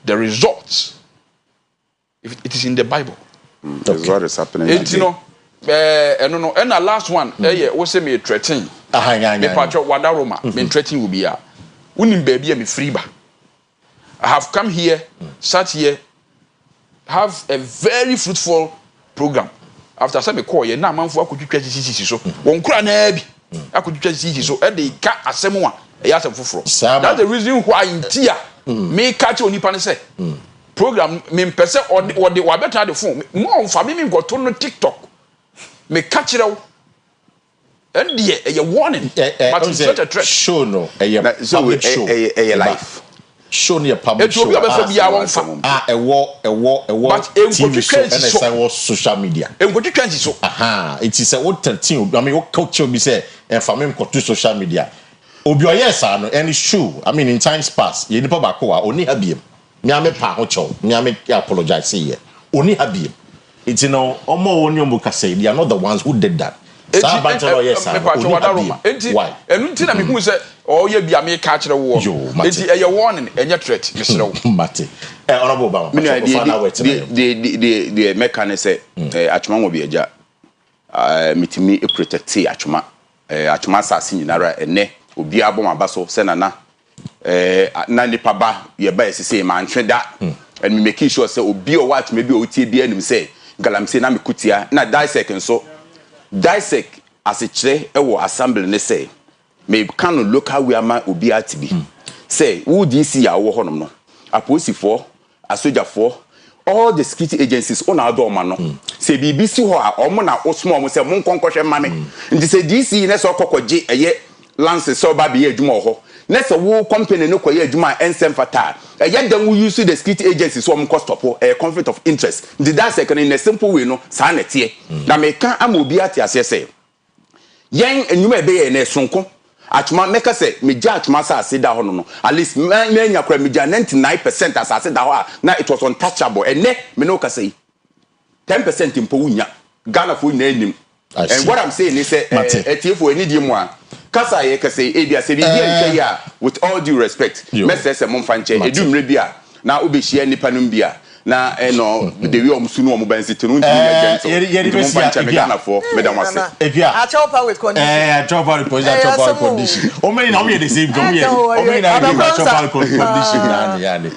S7: the results, if it is in the Bible.
S5: That's what is happening.
S7: And you know, and the last one, we say me threatening. Me patcho wadaroma, me threatening will be a. Unim baby me freeba. I have come here, sat here, have a very fruitful program. After some call, ye na man for could you catch so. One kura na bi. I could catch so. And they ka asemwa. That's the reason why in Tia me catch on nipa say program me pese or the better the phone more family me got on TikTok me catch it out and a warning but it's such a threat
S2: show no a life show near public show a war but TV show and I social media it is a what 13 I mean what culture be say and family got to social media Obi oyesa no and it's true. I mean in times past, ye nipa bako wa oni habiem. Me ame pa ho chow. Me ame apologize here. Oni habiem. It's no omo oni omo kase. They are not the ones who did that. Sa bantu oyesa. Why?
S7: Enu nti na me hu say o ye bia me ka kire wo. Enti eye warning enye threat. Me sere wo.
S2: Mate. Honorable Obama.
S5: The mechanic say atwoma wo bi agya. Mitimi protect atwoma. Atwoma sase nyinara ene obi abom abaso se na na nipa ba ye ba esese ma ntwe da and me making sure say obi o watch maybe o tie bia nim say galamse na me kutia na dissect nso dissect as a kire e wo assembly ne say me kan local we ama obi atibi say who DC ya wo honom no apolisifoɔ asogyafoɔ all the security agencies on our door no say BBC ho a omo na osmo omo say mon konkohwe mame nti say DC na so kokoje eye lance so ba be adwuma ho na say wo company no koye adwuma ensem fata eye dan we use the security agencies so omo cost stop a conflict of interest the that second in a simple way no sa na tie na me kan amobi ate ase say yen enwuma ebe ye na sonko atuma meka say meja atuma sa ase da ho no at least menya kra meja 99% as ase da ho na it was untouchable ene me no ka say 10% impo wunya Ghana for na enim and what I'm saying is etiefo eni di mu a kasa ye ka say e bia say bi nhwe ya with all due respect message say mon fanche edumre bia na obehia nipa no bia na no the way omsu no omobansi tinu ntimi agent mon fanche me Ghana for madam wase
S12: a chopper with condition
S2: a chopper with condition o me na we the same come here o me na a chopper with condition na yani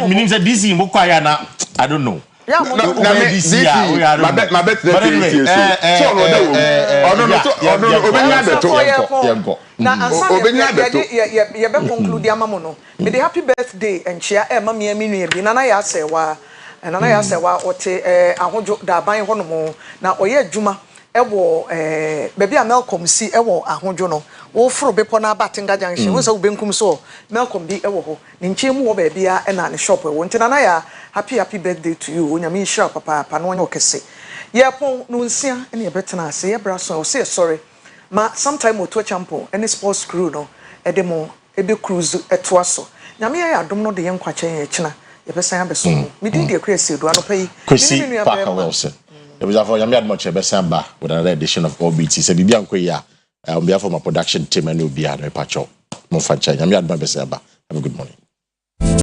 S2: minim say DC mo kwa ya na I don't know
S12: yeah
S5: DC my bet so no
S12: na ansa ye be conclude amamu no me the happy birthday and chia e ma me nua bi na ya sewa ote ahojo da ban ho no mo na oye adwuma ewo baby a Malcolm si ewo ahojo no wo foro bepo na Abatenga junction wo se wo benkum so Malcolm bi ewo ho ni nche mu wo baby a na ne shop ewo ntina na ya happy birthday to you onyame nhira papa no onye okese ye pon no nsia ene ye betena ase ye bra so say sorry ma sometime oto champo any sports crew no edemo ebe cruise etoaso nyame ya adom no de ye nkwache ye kina ye besan abeso me di de Akua Asieduaa no pay
S2: Kwesi Parker Wilson there was for nyame admo che besan ba with another edition of OBT say bibia nkoya on behalf of my production team and obi a no pacho mo fancha nyame admo besan ba have a good morning.